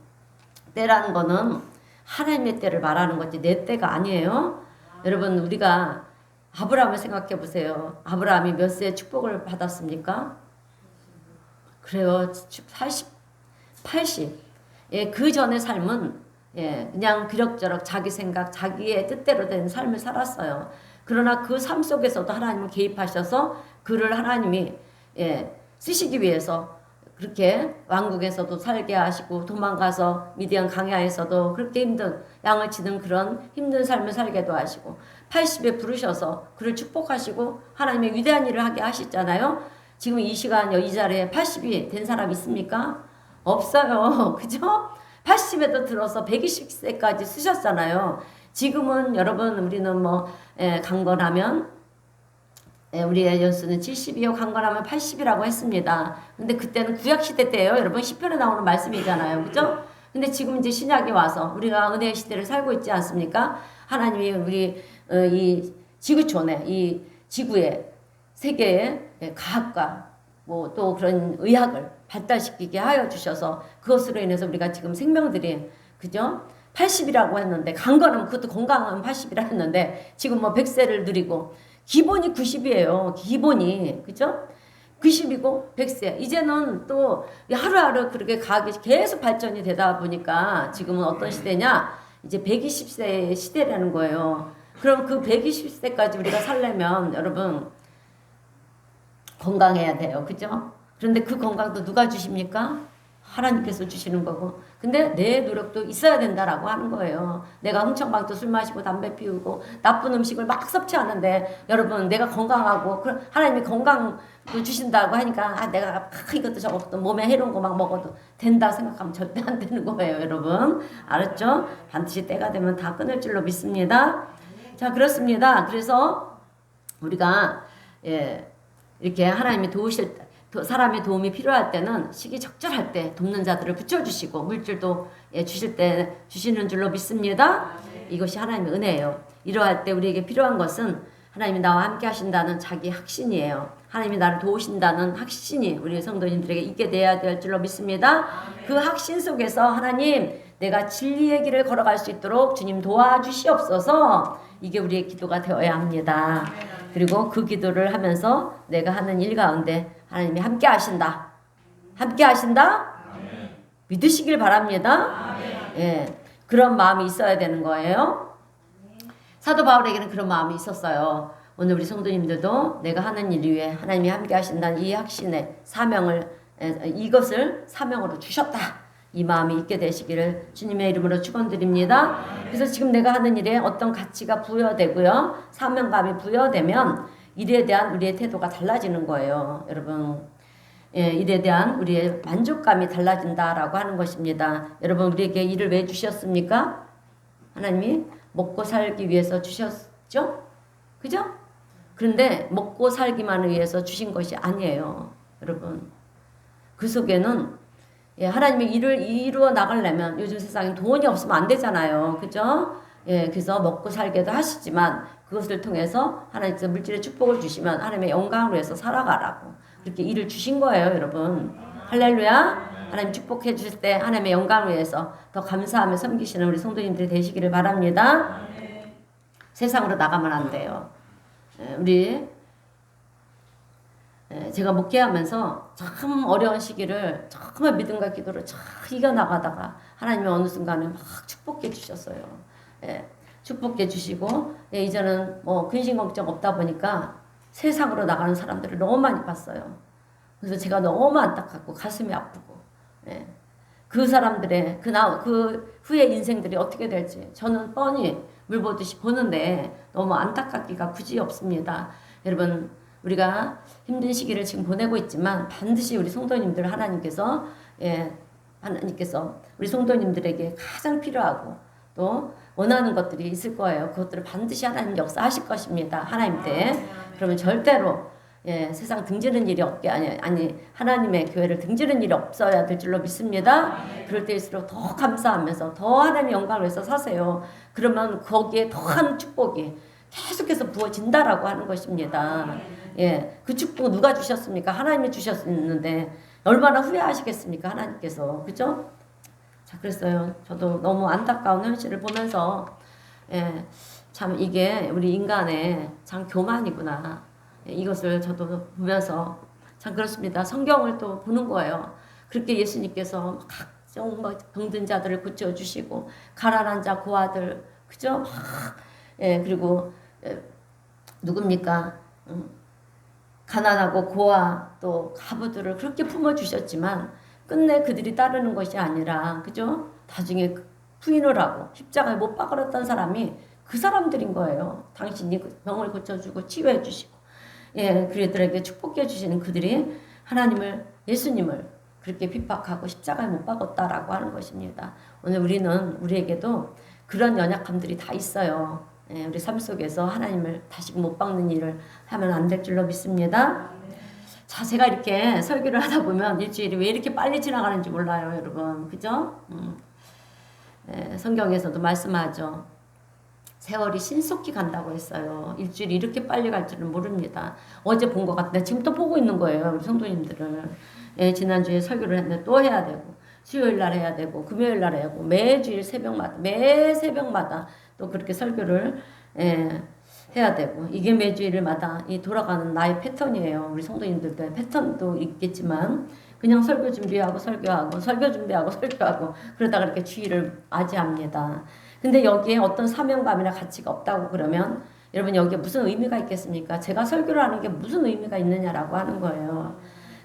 때라는 거는 하나님의 때를 말하는 거지 내 때가 아니에요. 여러분, 우리가 아브라함을 생각해 보세요. 아브라함이 몇 세에 축복을 받았습니까? 그래요. 80. 그 전의 삶은 그냥 그럭저럭 자기 생각, 자기의 뜻대로 된 삶을 살았어요. 그러나 그 삶 속에서도 하나님은 개입하셔서 그를 하나님이 쓰시기 위해서 그렇게 왕국에서도 살게 하시고 도망가서 미디안 강야에서도 그렇게 힘든 양을 치는 그런 힘든 삶을 살게도 하시고 80에 부르셔서 그를 축복하시고 하나님의 위대한 일을 하게 하셨잖아요. 지금 이 시간 이 자리에 80이 된 사람 있습니까? 없어요. 그죠? 80에도 들어서 120세까지 쓰셨잖아요. 지금은 여러분 우리는 강건하면 우리의 연수는 70이요 강건하면 80이라고 했습니다. 근데 그때는 구약시대 때예요. 여러분 시편에 나오는 말씀이잖아요. 그죠? 근데 지금 이제 신약이 와서 우리가 은혜의 시대를 살고 있지 않습니까? 하나님이 우리 이 지구촌에 이 지구에 세계의 과학과 또 그런 의학을 발달시키게 하여 주셔서 그것으로 인해서 우리가 지금 생명들이 그죠? 80이라고 했는데 강건하면 그것도 건강하면 80이라 했는데 지금 100세를 누리고 기본이 90이에요. 기본이 그죠? 90이고 100세. 이제는 또 하루하루 그렇게 과학이 계속 발전이 되다 보니까 지금은 어떤 시대냐? 이제 120세 시대라는 거예요. 그럼 그 120세까지 우리가 살려면 여러분 건강해야 돼요. 그죠? 그런데 그 건강도 누가 주십니까? 하나님께서 주시는 거고. 근데 내 노력도 있어야 된다라고 하는 거예요. 내가 흥청망청 술 마시고 담배 피우고 나쁜 음식을 막 섭취하는데 여러분 내가 건강하고 하나님이 건강도 주신다고 하니까 내가 이것도 저것도 몸에 해로운 거 막 먹어도 된다 생각하면 절대 안 되는 거예요. 여러분 알았죠? 반드시 때가 되면 다 끊을 줄로 믿습니다. 자 그렇습니다. 그래서 우리가 이렇게 하나님이 도우실 때 사람의 도움이 필요할 때는 시기 적절할 때 돕는 자들을 붙여주시고 물질도 주실 때 주시는 줄로 믿습니다. 이것이 하나님의 은혜예요. 이러할 때 우리에게 필요한 것은 하나님이 나와 함께 하신다는 자기 확신이에요. 하나님이 나를 도우신다는 확신이 우리 성도님들에게 있게 돼야 될 줄로 믿습니다. 그 확신 속에서 하나님 내가 진리의 길을 걸어갈 수 있도록 주님 도와주시옵소서. 이게 우리의 기도가 되어야 합니다. 그리고 그 기도를 하면서 내가 하는 일 가운데 하나님이 함께 하신다. 함께 하신다? 믿으시길 바랍니다. 그런 마음이 있어야 되는 거예요. 사도 바울에게는 그런 마음이 있었어요. 오늘 우리 성도님들도 내가 하는 일 위에 하나님이 함께 하신다는 이 확신의 사명을 이것을 사명으로 주셨다. 이 마음이 있게 되시기를 주님의 이름으로 축원드립니다. 그래서 지금 내가 하는 일에 어떤 가치가 부여되고요. 사명감이 부여되면 일에 대한 우리의 태도가 달라지는 거예요. 여러분 일에 대한 우리의 만족감이 달라진다라고 하는 것입니다. 여러분 우리에게 일을 왜 주셨습니까? 하나님이 먹고 살기 위해서 주셨죠? 그죠? 그런데 먹고 살기만을 위해서 주신 것이 아니에요. 여러분 그 속에는 하나님이 일을 이루어 나가려면 요즘 세상에 돈이 없으면 안 되잖아요. 그죠? 그래서 먹고 살게도 하시지만 그것을 통해서 하나님께서 물질의 축복을 주시면 하나님의 영광을 위해서 살아가라고 그렇게 일을 주신 거예요. 여러분 할렐루야. 하나님 축복해 주실 때 하나님의 영광을 위해서 더 감사하며 섬기시는 우리 성도님들이 되시기를 바랍니다. 세상으로 나가면 안 돼요. 우리 제가 목회하면서 참 어려운 시기를 정말 믿음과 기도를 잘 이겨나가다가 하나님이 어느 순간에 막 축복해 주셨어요. 축복해 주시고 이제는 근심 걱정 없다 보니까 세상으로 나가는 사람들을 너무 많이 봤어요. 그래서 제가 너무 안타깝고 가슴이 아프고 그 사람들의 그 후의 인생들이 어떻게 될지 저는 뻔히 물 보듯이 보는데 너무 안타깝기가 굳이 없습니다. 여러분 우리가 힘든 시기를 지금 보내고 있지만 반드시 우리 성도님들 하나님께서 우리 성도님들에게 가장 필요하고 또 원하는 것들이 있을 거예요. 그것들을 반드시 하나님 역사하실 것입니다. 하나님 때. 그러면 절대로 세상 등지는 일이 없게 아니 하나님의 교회를 등지는 일이 없어야 될 줄로 믿습니다. 그럴 때일수록 더 감사하면서 더 하나님의 영광을 위해서 사세요. 그러면 거기에 더한 축복이 계속해서 부어진다라고 하는 것입니다. 그 축복 누가 주셨습니까? 하나님이 주셨는데 얼마나 후회하시겠습니까? 하나님께서. 그죠? 자, 그랬어요. 저도 너무 안타까운 현실을 보면서 참 이게 우리 인간의 참 교만이구나. 이것을 저도 보면서 참 그렇습니다. 성경을 또 보는 거예요. 그렇게 예수님께서 각 뭐 병든 자들을 고쳐주시고 가난한 자 고아들 그죠? 예, 그리고 누굽니까? 가난하고 고아 또 가부들을 그렇게 품어주셨지만 끝내 그들이 따르는 것이 아니라 그죠? 나중에 부인을 하고 십자가에 못 박았던 사람이 그 사람들인 거예요. 당신이 그 병을 고쳐주고 치유해 주시고 예, 그들에게 축복해 주시는 그들이 하나님을 예수님을 그렇게 핍박하고 십자가에 못 박았다라고 하는 것입니다. 오늘 우리에게도 그런 연약함들이 다 있어요. 예, 우리 삶 속에서 하나님을 다시 못 박는 일을 하면 안 될 줄로 믿습니다. 자, 제가 이렇게 설교를 하다 보면 일주일이 왜 이렇게 빨리 지나가는지 몰라요, 여러분. 그죠? 예, 성경에서도 말씀하죠. 세월이 신속히 간다고 했어요. 일주일이 이렇게 빨리 갈 줄은 모릅니다. 어제 본 것 같은데 지금 또 보고 있는 거예요. 우리 성도님들을. 예, 지난주에 설교를 했는데 또 해야 되고 수요일 날 해야 되고 금요일 날 해야 되고 매주일 새벽마다 매 새벽마다 또 그렇게 설교를 해야 되고 이게 매주일마다 이 돌아가는 나의 패턴이에요. 우리 성도님들도 패턴도 있겠지만 그냥 설교 준비하고 설교하고 설교 준비하고 설교하고 그러다가 이렇게 주일을 맞이합니다. 근데 여기에 어떤 사명감이나 가치가 없다고 그러면 여러분 여기에 무슨 의미가 있겠습니까? 제가 설교를 하는 게 무슨 의미가 있느냐라고 하는 거예요.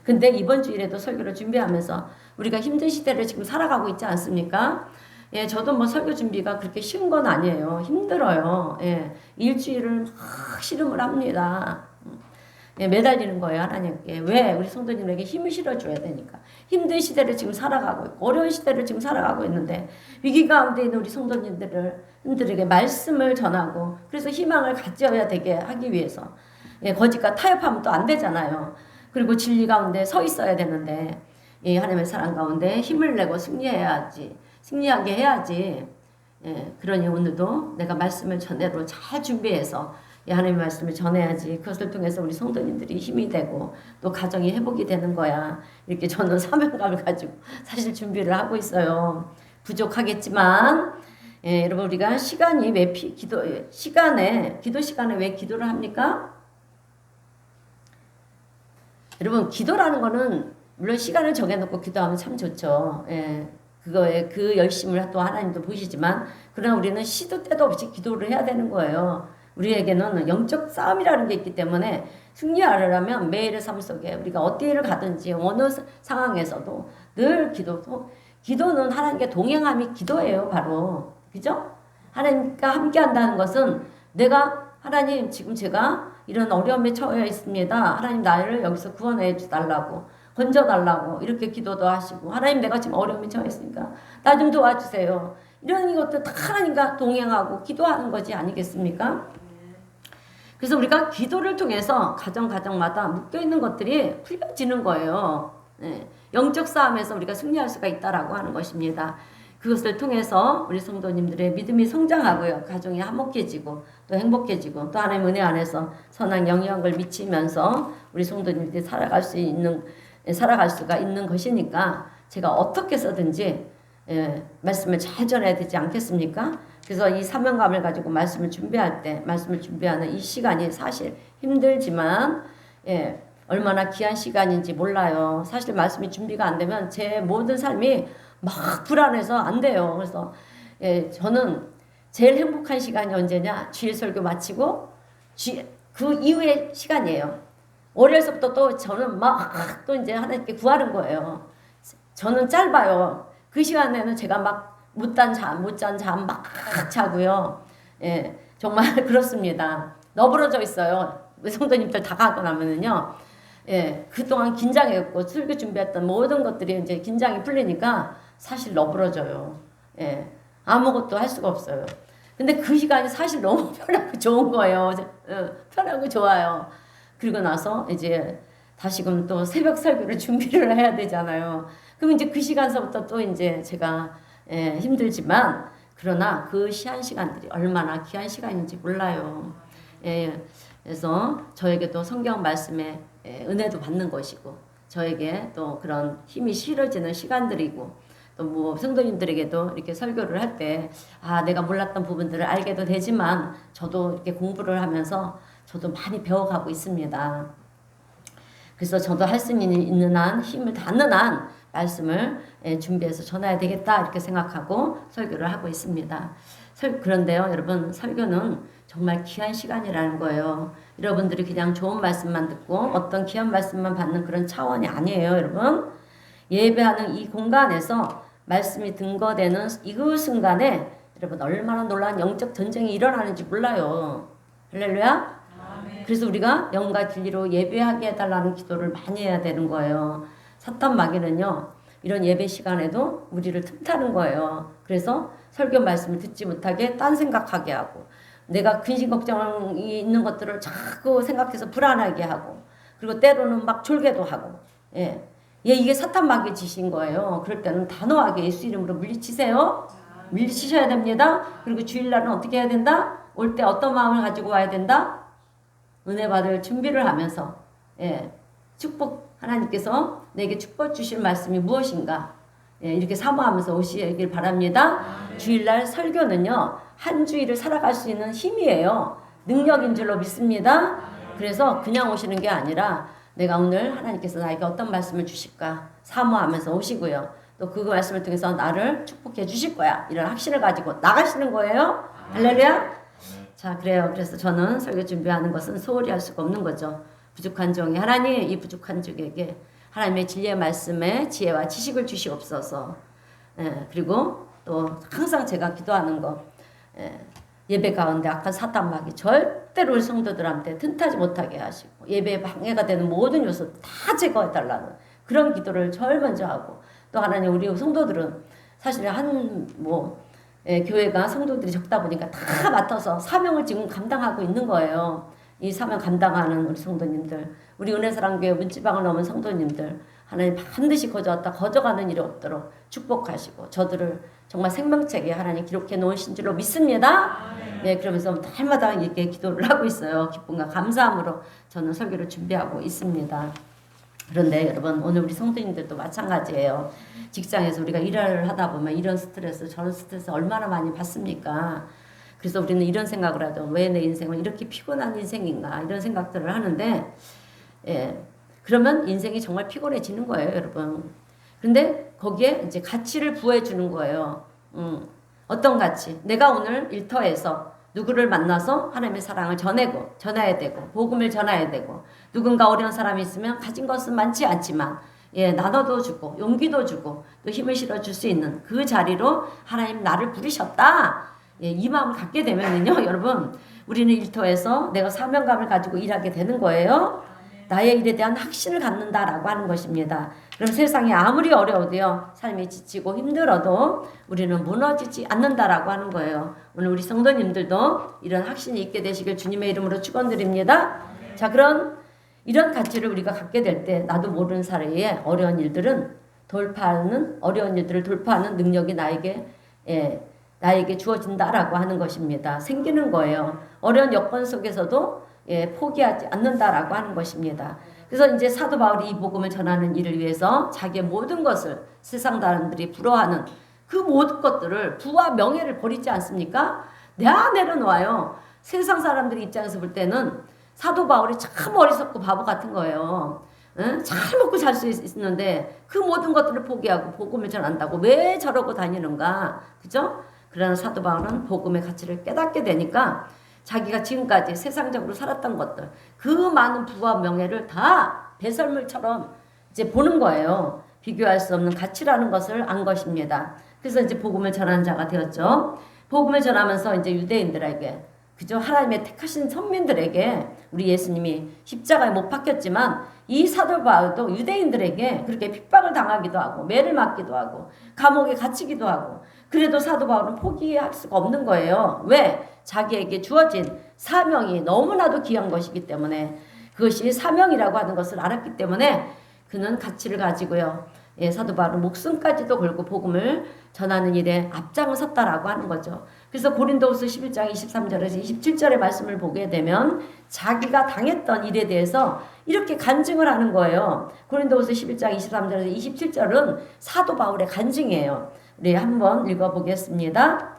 근데 이번 주일에도 설교를 준비하면서 우리가 힘든 시대를 지금 살아가고 있지 않습니까? 예, 저도 뭐 설교 준비가 그렇게 쉬운 건 아니에요. 힘들어요. 예, 일주일을 막 씨름을 합니다. 예, 매달리는 거예요, 하나님께. 왜? 우리 성도님에게 힘을 실어줘야 되니까. 힘든 시대를 지금 살아가고 있고, 어려운 시대를 지금 살아가고 있는데, 위기 가운데 있는 우리 성도님들에게 말씀을 전하고, 그래서 희망을 가져야 되게 하기 위해서. 예, 거짓과 타협하면 또 안 되잖아요. 그리고 진리 가운데 서 있어야 되는데, 예, 하나님의 사랑 가운데 힘을 내고 승리하게 해야지. 예, 그러니 오늘도 내가 말씀을 전대로 잘 준비해서 하나님의 말씀을 전해야지. 그것을 통해서 우리 성도님들이 힘이 되고 또 가정이 회복이 되는 거야. 이렇게 저는 사명감을 가지고 사실 준비를 하고 있어요. 부족하겠지만 예, 여러분 우리가 시간이 왜 기도 시간에 왜 기도를 합니까? 여러분 기도라는 거는 물론 시간을 정해놓고 기도하면 참 좋죠. 예. 그 열심을 또 하나님도 보시지만 그러나 우리는 시도 때도 없이 기도를 해야 되는 거예요. 우리에게는 영적 싸움이라는 게 있기 때문에 승리하려면 매일의 삶 속에 우리가 어디를 가든지 어느 상황에서도 늘 기도는 하나님께 동행함이 기도예요. 바로 그죠? 하나님과 함께 한다는 것은 내가 하나님 지금 제가 이런 어려움에 처해 있습니다. 하나님 나를 여기서 구원해 주달라고 건져달라고 이렇게 기도도 하시고 하나님 내가 지금 어려움에 처해 있으니까 나 좀 도와주세요. 이런 것들 다 하나님과 동행하고 기도하는 것이 아니겠습니까? 그래서 우리가 기도를 통해서 가정마다 묶여있는 것들이 풀려지는 거예요. 네. 영적 싸움에서 우리가 승리할 수가 있다라고 하는 것입니다. 그것을 통해서 우리 성도님들의 믿음이 성장하고요. 가정이 화목해지고 또 행복해지고 또 하나님의 은혜 안에서 선한 영향을 미치면서 우리 성도님들이 살아갈 수가 있는 것이니까 제가 어떻게 해서든지 말씀을 잘 전해야 되지 않겠습니까? 그래서 이 사명감을 가지고 말씀을 준비하는 이 시간이 사실 힘들지만 얼마나 귀한 시간인지 몰라요. 사실 말씀이 준비가 안 되면 제 모든 삶이 막 불안해서 안 돼요. 그래서 저는 제일 행복한 시간이 언제냐? 주일 설교 마치고 그 이후의 시간이에요. 월요일서부터 또 저는 막 또 이제 하나님께 구하는 거예요. 저는 짧아요. 그 시간에는 제가 막 못 잔 잠 막 자고요. 예, 정말 그렇습니다. 너부러져 있어요. 성도님들 다 가고 나면은요. 예, 그동안 긴장했고 설교 준비했던 모든 것들이 이제 긴장이 풀리니까 사실 너부러져요. 예, 아무것도 할 수가 없어요. 근데 그 시간이 사실 너무 편하고 좋은 거예요. 편하고 좋아요. 그리고 나서 이제 다시금 또 새벽 설교를 준비를 해야 되잖아요. 그럼 이제 그 시간서부터 또 이제 제가 힘들지만 그러나 그 귀한 시간들이 얼마나 귀한 시간인지 몰라요. 그래서 저에게도 성경 말씀에 은혜도 받는 것이고 저에게 또 그런 힘이 실어지는 시간들이고 또 뭐 성도님들에게도 이렇게 설교를 할 때 내가 몰랐던 부분들을 알게도 되지만 저도 이렇게 공부를 하면서 저도 많이 배워가고 있습니다. 그래서 저도 할 수 있는 한 힘을 닿는 한 말씀을 준비해서 전해야 되겠다 이렇게 생각하고 설교를 하고 있습니다. 그런데요 여러분, 설교는 정말 귀한 시간이라는 거예요. 여러분들이 그냥 좋은 말씀만 듣고 어떤 귀한 말씀만 받는 그런 차원이 아니에요 여러분. 예배하는 이 공간에서 말씀이 등거되는 이 순간에 여러분 얼마나 놀라운 영적 전쟁이 일어나는지 몰라요. 할렐루야. 그래서 우리가 영과 진리로 예배하게 해달라는 기도를 많이 해야 되는 거예요. 사탄 마귀는요 이런 예배 시간에도 우리를 틈타는 거예요. 그래서 설교 말씀을 듣지 못하게 딴 생각하게 하고, 내가 근심 걱정이 있는 것들을 자꾸 생각해서 불안하게 하고, 그리고 때로는 막 졸게도 하고, 이게 사탄 마귀의 짓인 거예요. 그럴 때는 단호하게 예수 이름으로 물리치세요. 물리치셔야 됩니다. 그리고 주일날은 어떻게 해야 된다? 올 때 어떤 마음을 가지고 와야 된다? 은혜 받을 준비를 하면서 축복, 하나님께서 내게 축복 주실 말씀이 무엇인가 이렇게 사모하면서 오시길 바랍니다. 주일날 설교는요 한 주일을 살아갈 수 있는 힘이에요. 능력인 줄로 믿습니다. 그래서 그냥 오시는 게 아니라 내가 오늘 하나님께서 나에게 어떤 말씀을 주실까 사모하면서 오시고요. 또 그 말씀을 통해서 나를 축복해 주실 거야 이런 확신을 가지고 나가시는 거예요. 할렐루야. 자, 그래요. 그래서 저는 설교 준비하는 것은 소홀히 할 수가 없는 거죠. 부족한 종이 하나님, 이 부족한 종에게 하나님의 진리의 말씀에 지혜와 지식을 주시옵소서. 그리고 또 항상 제가 기도하는 거, 예배 가운데 악한 사탄 마귀 절대로 우리 성도들한테 틈타지 못하게 하시고, 예배에 방해가 되는 모든 요소 다 제거해달라는 그런 기도를 제일 먼저 하고, 또 하나님 우리 성도들은 사실 교회가 성도들이 적다 보니까 다 맡아서 사명을 지금 감당하고 있는 거예요. 이 사명 감당하는 우리 성도님들, 우리 은혜사랑교회 문지방을 넘은 성도님들, 하나님 반드시 거저가는 일이 없도록 축복하시고 저들을 정말 생명책에 하나님 기록해 놓으신 줄로 믿습니다. 그러면서 날마다 이렇게 기도를 하고 있어요. 기쁨과 감사함으로 저는 설교를 준비하고 있습니다. 그런데 여러분, 오늘 우리 성도님들도 마찬가지예요. 직장에서 우리가 일을 하다 보면 이런 스트레스 저런 스트레스 얼마나 많이 받습니까? 그래서 우리는 이런 생각을 하죠. 왜 내 인생은 이렇게 피곤한 인생인가 이런 생각들을 하는데 그러면 인생이 정말 피곤해지는 거예요 여러분. 근데 거기에 이제 가치를 부여해 주는 거예요. 어떤 가치? 내가 오늘 일터에서 누구를 만나서 하나님의 사랑을 전해야 되고 복음을 전해야 되고, 누군가 어려운 사람이 있으면 가진 것은 많지 않지만 나눠도 주고 용기도 주고 또 힘을 실어줄 수 있는 그 자리로 하나님 나를 부르셨다. 이 마음을 갖게 되면은요 여러분, 우리는 일터에서 내가 사명감을 가지고 일하게 되는 거예요. 나의 일에 대한 확신을 갖는다라고 하는 것입니다. 그럼 세상이 아무리 어려워도요, 삶이 지치고 힘들어도 우리는 무너지지 않는다라고 하는 거예요. 오늘 우리 성도님들도 이런 확신이 있게 되시길 주님의 이름으로 축원드립니다. 자, 이런 가치를 우리가 갖게 될 때 나도 모르는 사이에 어려운 일들을 돌파하는 능력이 나에게 주어진다라고 하는 것입니다. 생기는 거예요. 어려운 여건 속에서도 포기하지 않는다라고 하는 것입니다. 그래서 이제 사도 바울이 이 복음을 전하는 일을 위해서 자기의 모든 것을 세상 사람들이 부러워하는 그 모든 것들을, 부와 명예를 버리지 않습니까? 다 내려놓아요. 세상 사람들 입장에서 볼 때는 사도 바울이 참 어리석고 바보 같은 거예요. 잘 먹고 잘 수 있는데 그 모든 것들을 포기하고 복음을 전한다고 왜 저러고 다니는가, 그죠? 그러나 사도 바울은 복음의 가치를 깨닫게 되니까 자기가 지금까지 세상적으로 살았던 것들, 그 많은 부와 명예를 다 배설물처럼 이제 보는 거예요. 비교할 수 없는 가치라는 것을 안 것입니다. 그래서 이제 복음을 전하는 자가 되었죠. 복음을 전하면서 이제 유대인들에게, 그죠? 하나님의 택하신 선민들에게 우리 예수님이 십자가에 못 박혔지만 이 사도 바울도 유대인들에게 그렇게 핍박을 당하기도 하고 매를 맞기도 하고 감옥에 갇히기도 하고, 그래도 사도 바울은 포기할 수가 없는 거예요. 왜? 자기에게 주어진 사명이 너무나도 귀한 것이기 때문에, 그것이 사명이라고 하는 것을 알았기 때문에 그는 가치를 가지고요, 사도 바울은 목숨까지도 걸고 복음을 전하는 일에 앞장을 섰다라고 하는 거죠. 그래서 고린도후서 11장 23절에서 27절의 말씀을 보게 되면 자기가 당했던 일에 대해서 이렇게 간증을 하는 거예요. 고린도후서 11장 23절에서 27절은 사도 바울의 간증이에요. 우리 한번 읽어보겠습니다.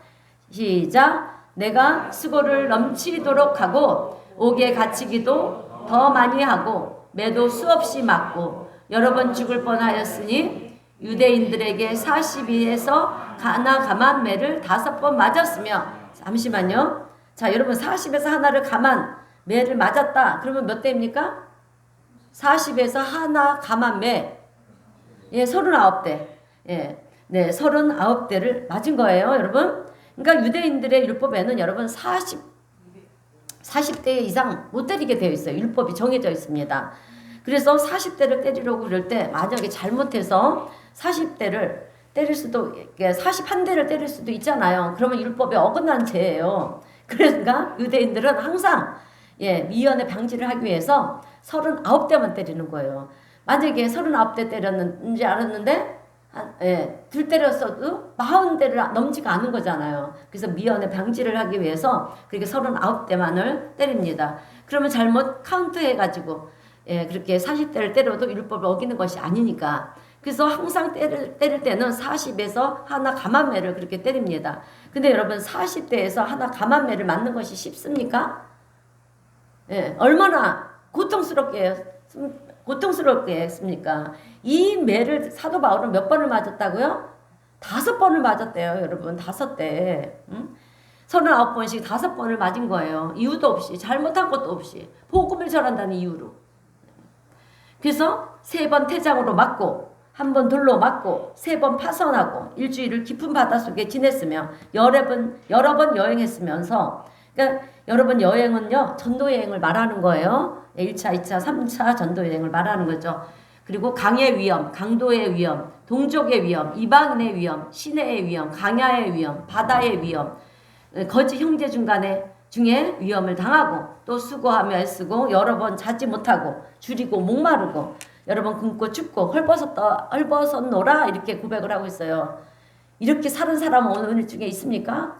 시작. 내가 수고를 넘치도록 하고 옥에 갇히기도 더 많이 하고 매도 수없이 맞고 여러 번 죽을 뻔하였으니 유대인들에게 40에서 하나 감한 매를 5번 맞았으며. 잠시만요. 자, 여러분 40에서 하나를 감한 매를 맞았다. 그러면 몇 대입니까? 40에서 하나 감한 매. 예, 39대. 예. 네, 39대를 맞은 거예요, 여러분. 그러니까 유대인들의 율법에는 여러분 40대 이상 못 때리게 되어 있어요. 율법이 정해져 있습니다. 그래서 40대를 때리려고 그럴 때 만약에 잘못해서 40대를 때릴 수도, 41대를 때릴 수도 있잖아요. 그러면 율법에 어긋난 죄예요. 그러니까 유대인들은 항상 미연의 방지를 하기 위해서 39대만 때리는 거예요. 만약에 39대 때렸는지 알았는데 둘 때렸어도 40대를 넘지가 않은 거잖아요. 그래서 미연의 방지를 하기 위해서 그렇게 39대만을 때립니다. 그러면 잘못 카운트 해가지고 그렇게 40대를 때려도 율법을 어기는 것이 아니니까. 그래서 항상 때릴 때는 40에서 하나 감한 매를 그렇게 때립니다. 근데 여러분 40대에서 하나 감한 매를 맞는 것이 쉽습니까? 얼마나 고통스럽게 했습니까? 이 매를 사도 바울은 몇 번을 맞았다고요? 5번을 맞았대요, 여러분. 5대. 39번씩 5번을 맞은 거예요. 이유도 없이, 잘못한 것도 없이, 복음을 전한다는 이유로. 그래서 3번 태장으로 맞고, 1번 돌로 맞고, 3번 파선하고, 일주일을 깊은 바닷속에 지냈으며, 여러 번 여행했으면서, 그러니까 여러분 여행은요, 전도여행을 말하는 거예요. 1차, 2차, 3차 전도여행을 말하는 거죠. 그리고 강의 위험, 강도의 위험, 동족의 위험, 이방인의 위험, 시내의 위험, 강야의 위험, 바다의 위험, 거짓 형제 중에 위험을 당하고 또 수고하며 애쓰고 여러 번 자지 못하고 줄이고 목마르고 여러 번 굶고 춥고 헐벗었노라 이렇게 고백을 하고 있어요. 이렇게 사는 사람은 오늘 중에 있습니까?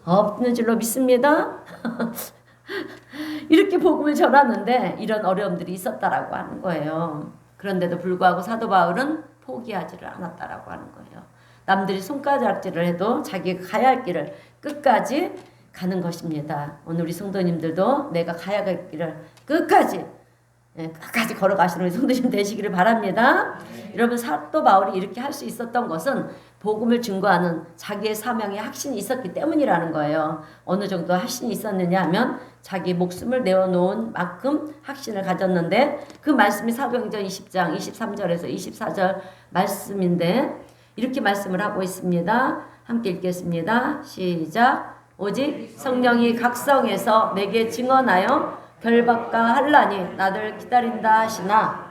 없는 줄로 믿습니다. 이렇게 복음을 전하는데 이런 어려움들이 있었다라고 하는 거예요. 그런데도 불구하고 사도 바울은 포기하지를 않았다라고 하는 거예요. 남들이 손가락질을 해도 자기가 가야 할 길을 끝까지 가는 것입니다. 오늘 우리 성도님들도 내가 가야 할 길을 끝까지 걸어가시는 우리 성도님 되시기를 바랍니다. 여러분 사도 바울이 이렇게 할 수 있었던 것은 복음을 증거하는 자기의 사명의 확신이 있었기 때문이라는 거예요. 어느 정도 확신이 있었느냐 하면 자기 목숨을 내어놓은 만큼 확신을 가졌는데 그 말씀이 사도행전 20장 23절에서 24절 말씀인데 이렇게 말씀을 하고 있습니다. 함께 읽겠습니다. 시작. 오직 성령이 각성에서 내게 증언하여 결박과 환난이 나를 기다린다 하시나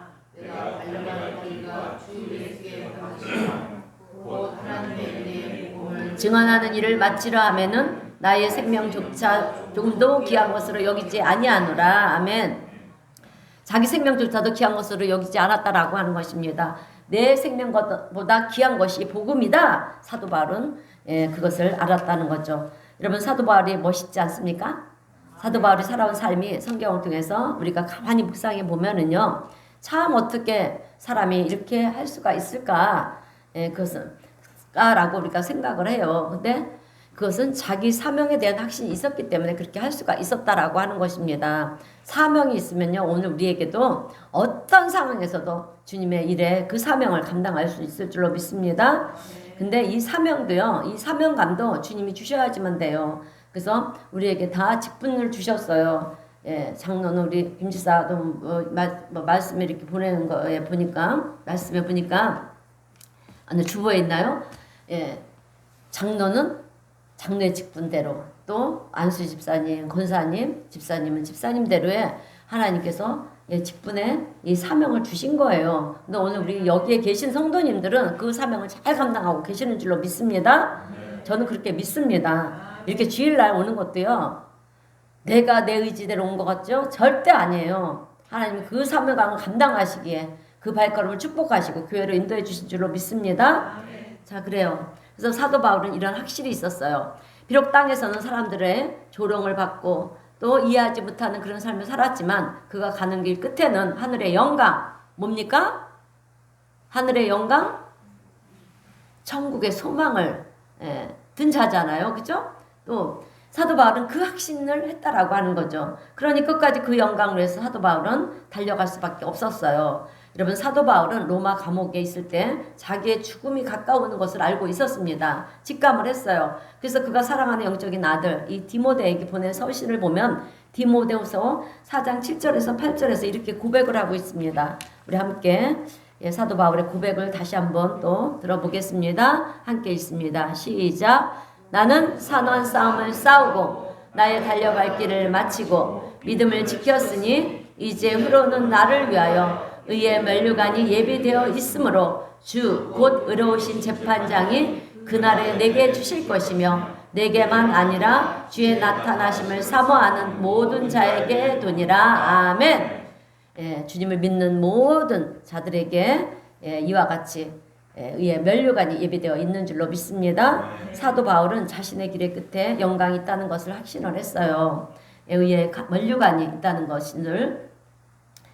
증언하는 일을 마치라 하면은 나의 생명조차 좀도 귀한 것으로 여기지 아니하노라. 아멘. 자기 생명조차도 귀한 것으로 여기지 않았다라고 하는 것입니다. 내 생명보다 귀한 것이 복음이다. 사도 바울은 그것을 알았다는 거죠. 여러분 사도 바울이 멋있지 않습니까? 사도 바울이 살아온 삶이 성경을 통해서 우리가 가만히 묵상해 보면은요, 참 어떻게 사람이 이렇게 할 수가 있을까? 그것은라고 우리가 생각을 해요. 근데 그것은 자기 사명에 대한 확신이 있었기 때문에 그렇게 할 수가 있었다라고 하는 것입니다. 사명이 있으면요, 오늘 우리에게도 어떤 상황에서도 주님의 일에 그 사명을 감당할 수 있을 줄로 믿습니다. 근데 이 사명도요, 이 사명감도 주님이 주셔야지만 돼요. 그래서 우리에게 다 직분을 주셨어요. 장로는 우리 김지사도 말씀에 이렇게 보내는 거에 보니까, 말씀에 보니까, 주보에 있나요? 장로는 장로의 직분대로, 또 안수 집사님, 권사님, 집사님은 집사님대로의 하나님께서 직분에 이 사명을 주신 거예요. 근데 오늘 우리 여기에 계신 성도님들은 그 사명을 잘 감당하고 계시는 줄로 믿습니다. 저는 그렇게 믿습니다. 이렇게 주일날 오는 것도요, 내가 내 의지대로 온 것 같죠? 절대 아니에요. 하나님이 그 사명감을 감당하시기에 그 발걸음을 축복하시고 교회로 인도해 주신 줄로 믿습니다. 자, 그래요. 그래서 사도 바울은 이런 확실히 있었어요. 비록 땅에서는 사람들의 조롱을 받고 또 이해하지 못하는 그런 삶을 살았지만 그가 가는 길 끝에는 하늘의 영광, 뭡니까? 하늘의 영광? 천국의 소망을 든 자잖아요. 그죠? 또 사도 바울은 그 확신을 했다라고 하는 거죠. 그러니 끝까지 그 영광을 위해서 사도 바울은 달려갈 수밖에 없었어요. 여러분, 사도 바울은 로마 감옥에 있을 때 자기의 죽음이 가까우는 것을 알고 있었습니다. 직감을 했어요. 그래서 그가 사랑하는 영적인 아들 이 디모데에게 보낸 서신을 보면 디모데후서 4장 7절에서 8절에서 이렇게 고백을 하고 있습니다. 우리 함께 사도 바울의 고백을 다시 한번 또 들어보겠습니다. 함께 읽습니다. 시작. 나는 선한 싸움을 싸우고 나의 달려갈 길을 마치고 믿음을 지켰으니 이제 후로는 나를 위하여 의의 면류관이 예비되어 있으므로 주 곧 의로우신 재판장이 그날에 내게 주실 것이며 내게만 아니라 주의 나타나심을 사모하는 모든 자에게 도니라. 아멘. 주님을 믿는 모든 자들에게 이와 같이 의의 면류관이 예비되어 있는 줄로 믿습니다. 사도 바울은 자신의 길의 끝에 영광이 있다는 것을 확신을 했어요. 의의 면류관이 있다는 것을.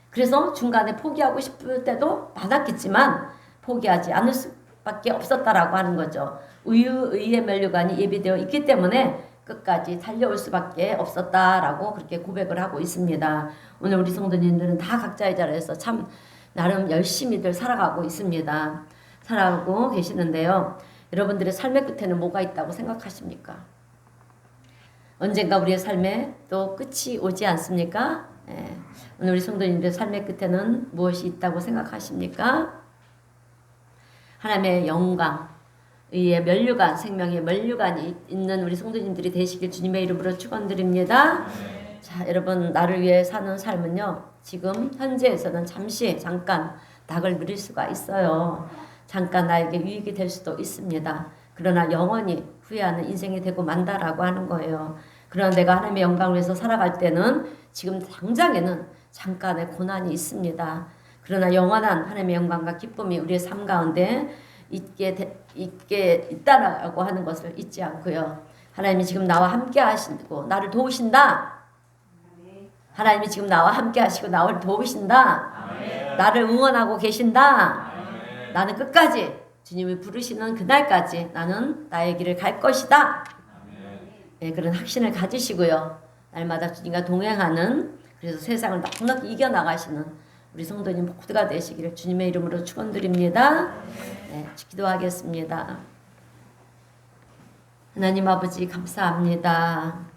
그래서 중간에 포기하고 싶을 때도 많았겠지만 포기하지 않을 수밖에 없었다라고 하는 거죠. 의의 면류관이 예비되어 있기 때문에 끝까지 달려올 수밖에 없었다라고 그렇게 고백을 하고 있습니다. 오늘 우리 성도님들은 다 각자의 자리에서 참 나름 열심히들 살아가고 있습니다. 살아가고 계시는데요. 여러분들의 삶의 끝에는 뭐가 있다고 생각하십니까? 언젠가 우리의 삶에 또 끝이 오지 않습니까? 오늘 우리 성도님들의 삶의 끝에는 무엇이 있다고 생각하십니까? 하나님의 영광, 의의 면류관, 생명의 면류관이 있는 우리 성도님들이 되시길 주님의 이름으로 축원드립니다. 자, 여러분, 나를 위해 사는 삶은요, 지금 현재에서는 잠깐 낙을 누릴 수가 있어요. 잠깐 나에게 유익이 될 수도 있습니다. 그러나 영원히 후회하는 인생이 되고 만다라고 하는 거예요. 그러나 내가 하나님의 영광을 위해서 살아갈 때는 지금 당장에는 잠깐의 고난이 있습니다. 그러나 영원한 하나님의 영광과 기쁨이 우리의 삶 가운데 있게 있다라고 하는 것을 잊지 않고요. 하나님이 지금 나와 함께 하시고 나를 도우신다. 하나님이 지금 나와 함께 하시고 나를 도우신다. 나를 응원하고 계신다. 나는 끝까지 주님이 부르시는 그날까지 나는 나의 길을 갈 것이다. 그런 확신을 가지시고요. 날마다 주님과 동행하는, 그래서 세상을 넉넉히 이겨나가시는 우리 성도님 모두가 되시기를 주님의 이름으로 축원드립니다. 기도하겠습니다. 하나님 아버지 감사합니다.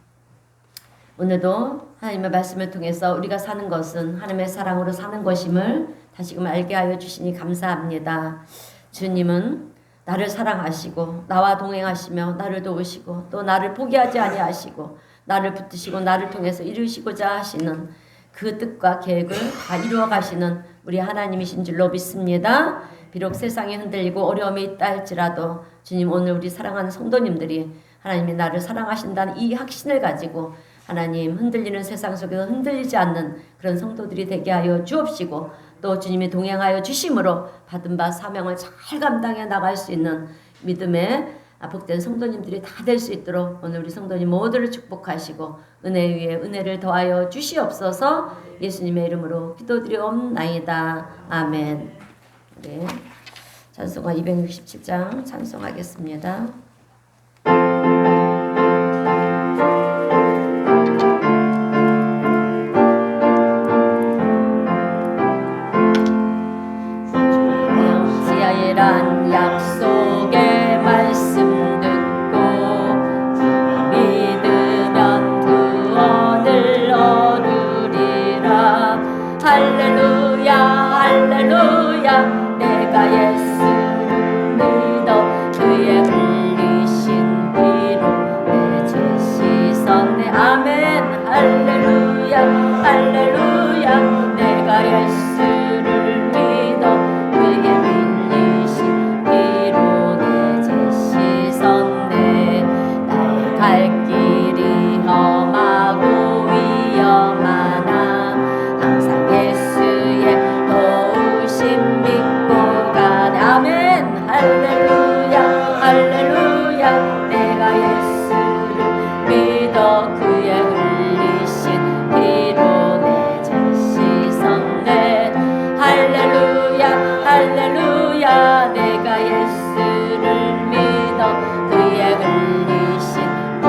오늘도 하나님의 말씀을 통해서 우리가 사는 것은 하나님의 사랑으로 사는 것임을 다시금 알게 하여 주시니 감사합니다. 주님은 나를 사랑하시고 나와 동행하시며 나를 도우시고 또 나를 포기하지 아니하시고 나를 붙드시고 나를 통해서 이루시고자 하시는 그 뜻과 계획을 다 이루어 가시는 우리 하나님이신 줄로 믿습니다. 비록 세상이 흔들리고 어려움이 있다 할지라도 주님, 오늘 우리 사랑하는 성도님들이 하나님이 나를 사랑하신다는 이 확신을 가지고 하나님 흔들리는 세상 속에서 흔들리지 않는 그런 성도들이 되게 하여 주옵시고 또 주님이 동행하여 주심으로 받은 바 사명을 잘 감당해 나갈 수 있는 믿음의 복된 성도님들이 다 될 수 있도록 오늘 우리 성도님 모두를 축복하시고 은혜 위에 은혜를 더하여 주시옵소서. 예수님의 이름으로 기도드리옵나이다. 아멘. 네, 찬송가 267장 찬송하겠습니다. 지하이란 약속의 말씀 듣고 믿으면 구원을 얻으리라. 할렐루야 할렐루야. 내가 예수를 믿어 그의 흘리신 피로 내 죄 씻었네. 아멘. 할렐루야 할렐루야. 내가 예수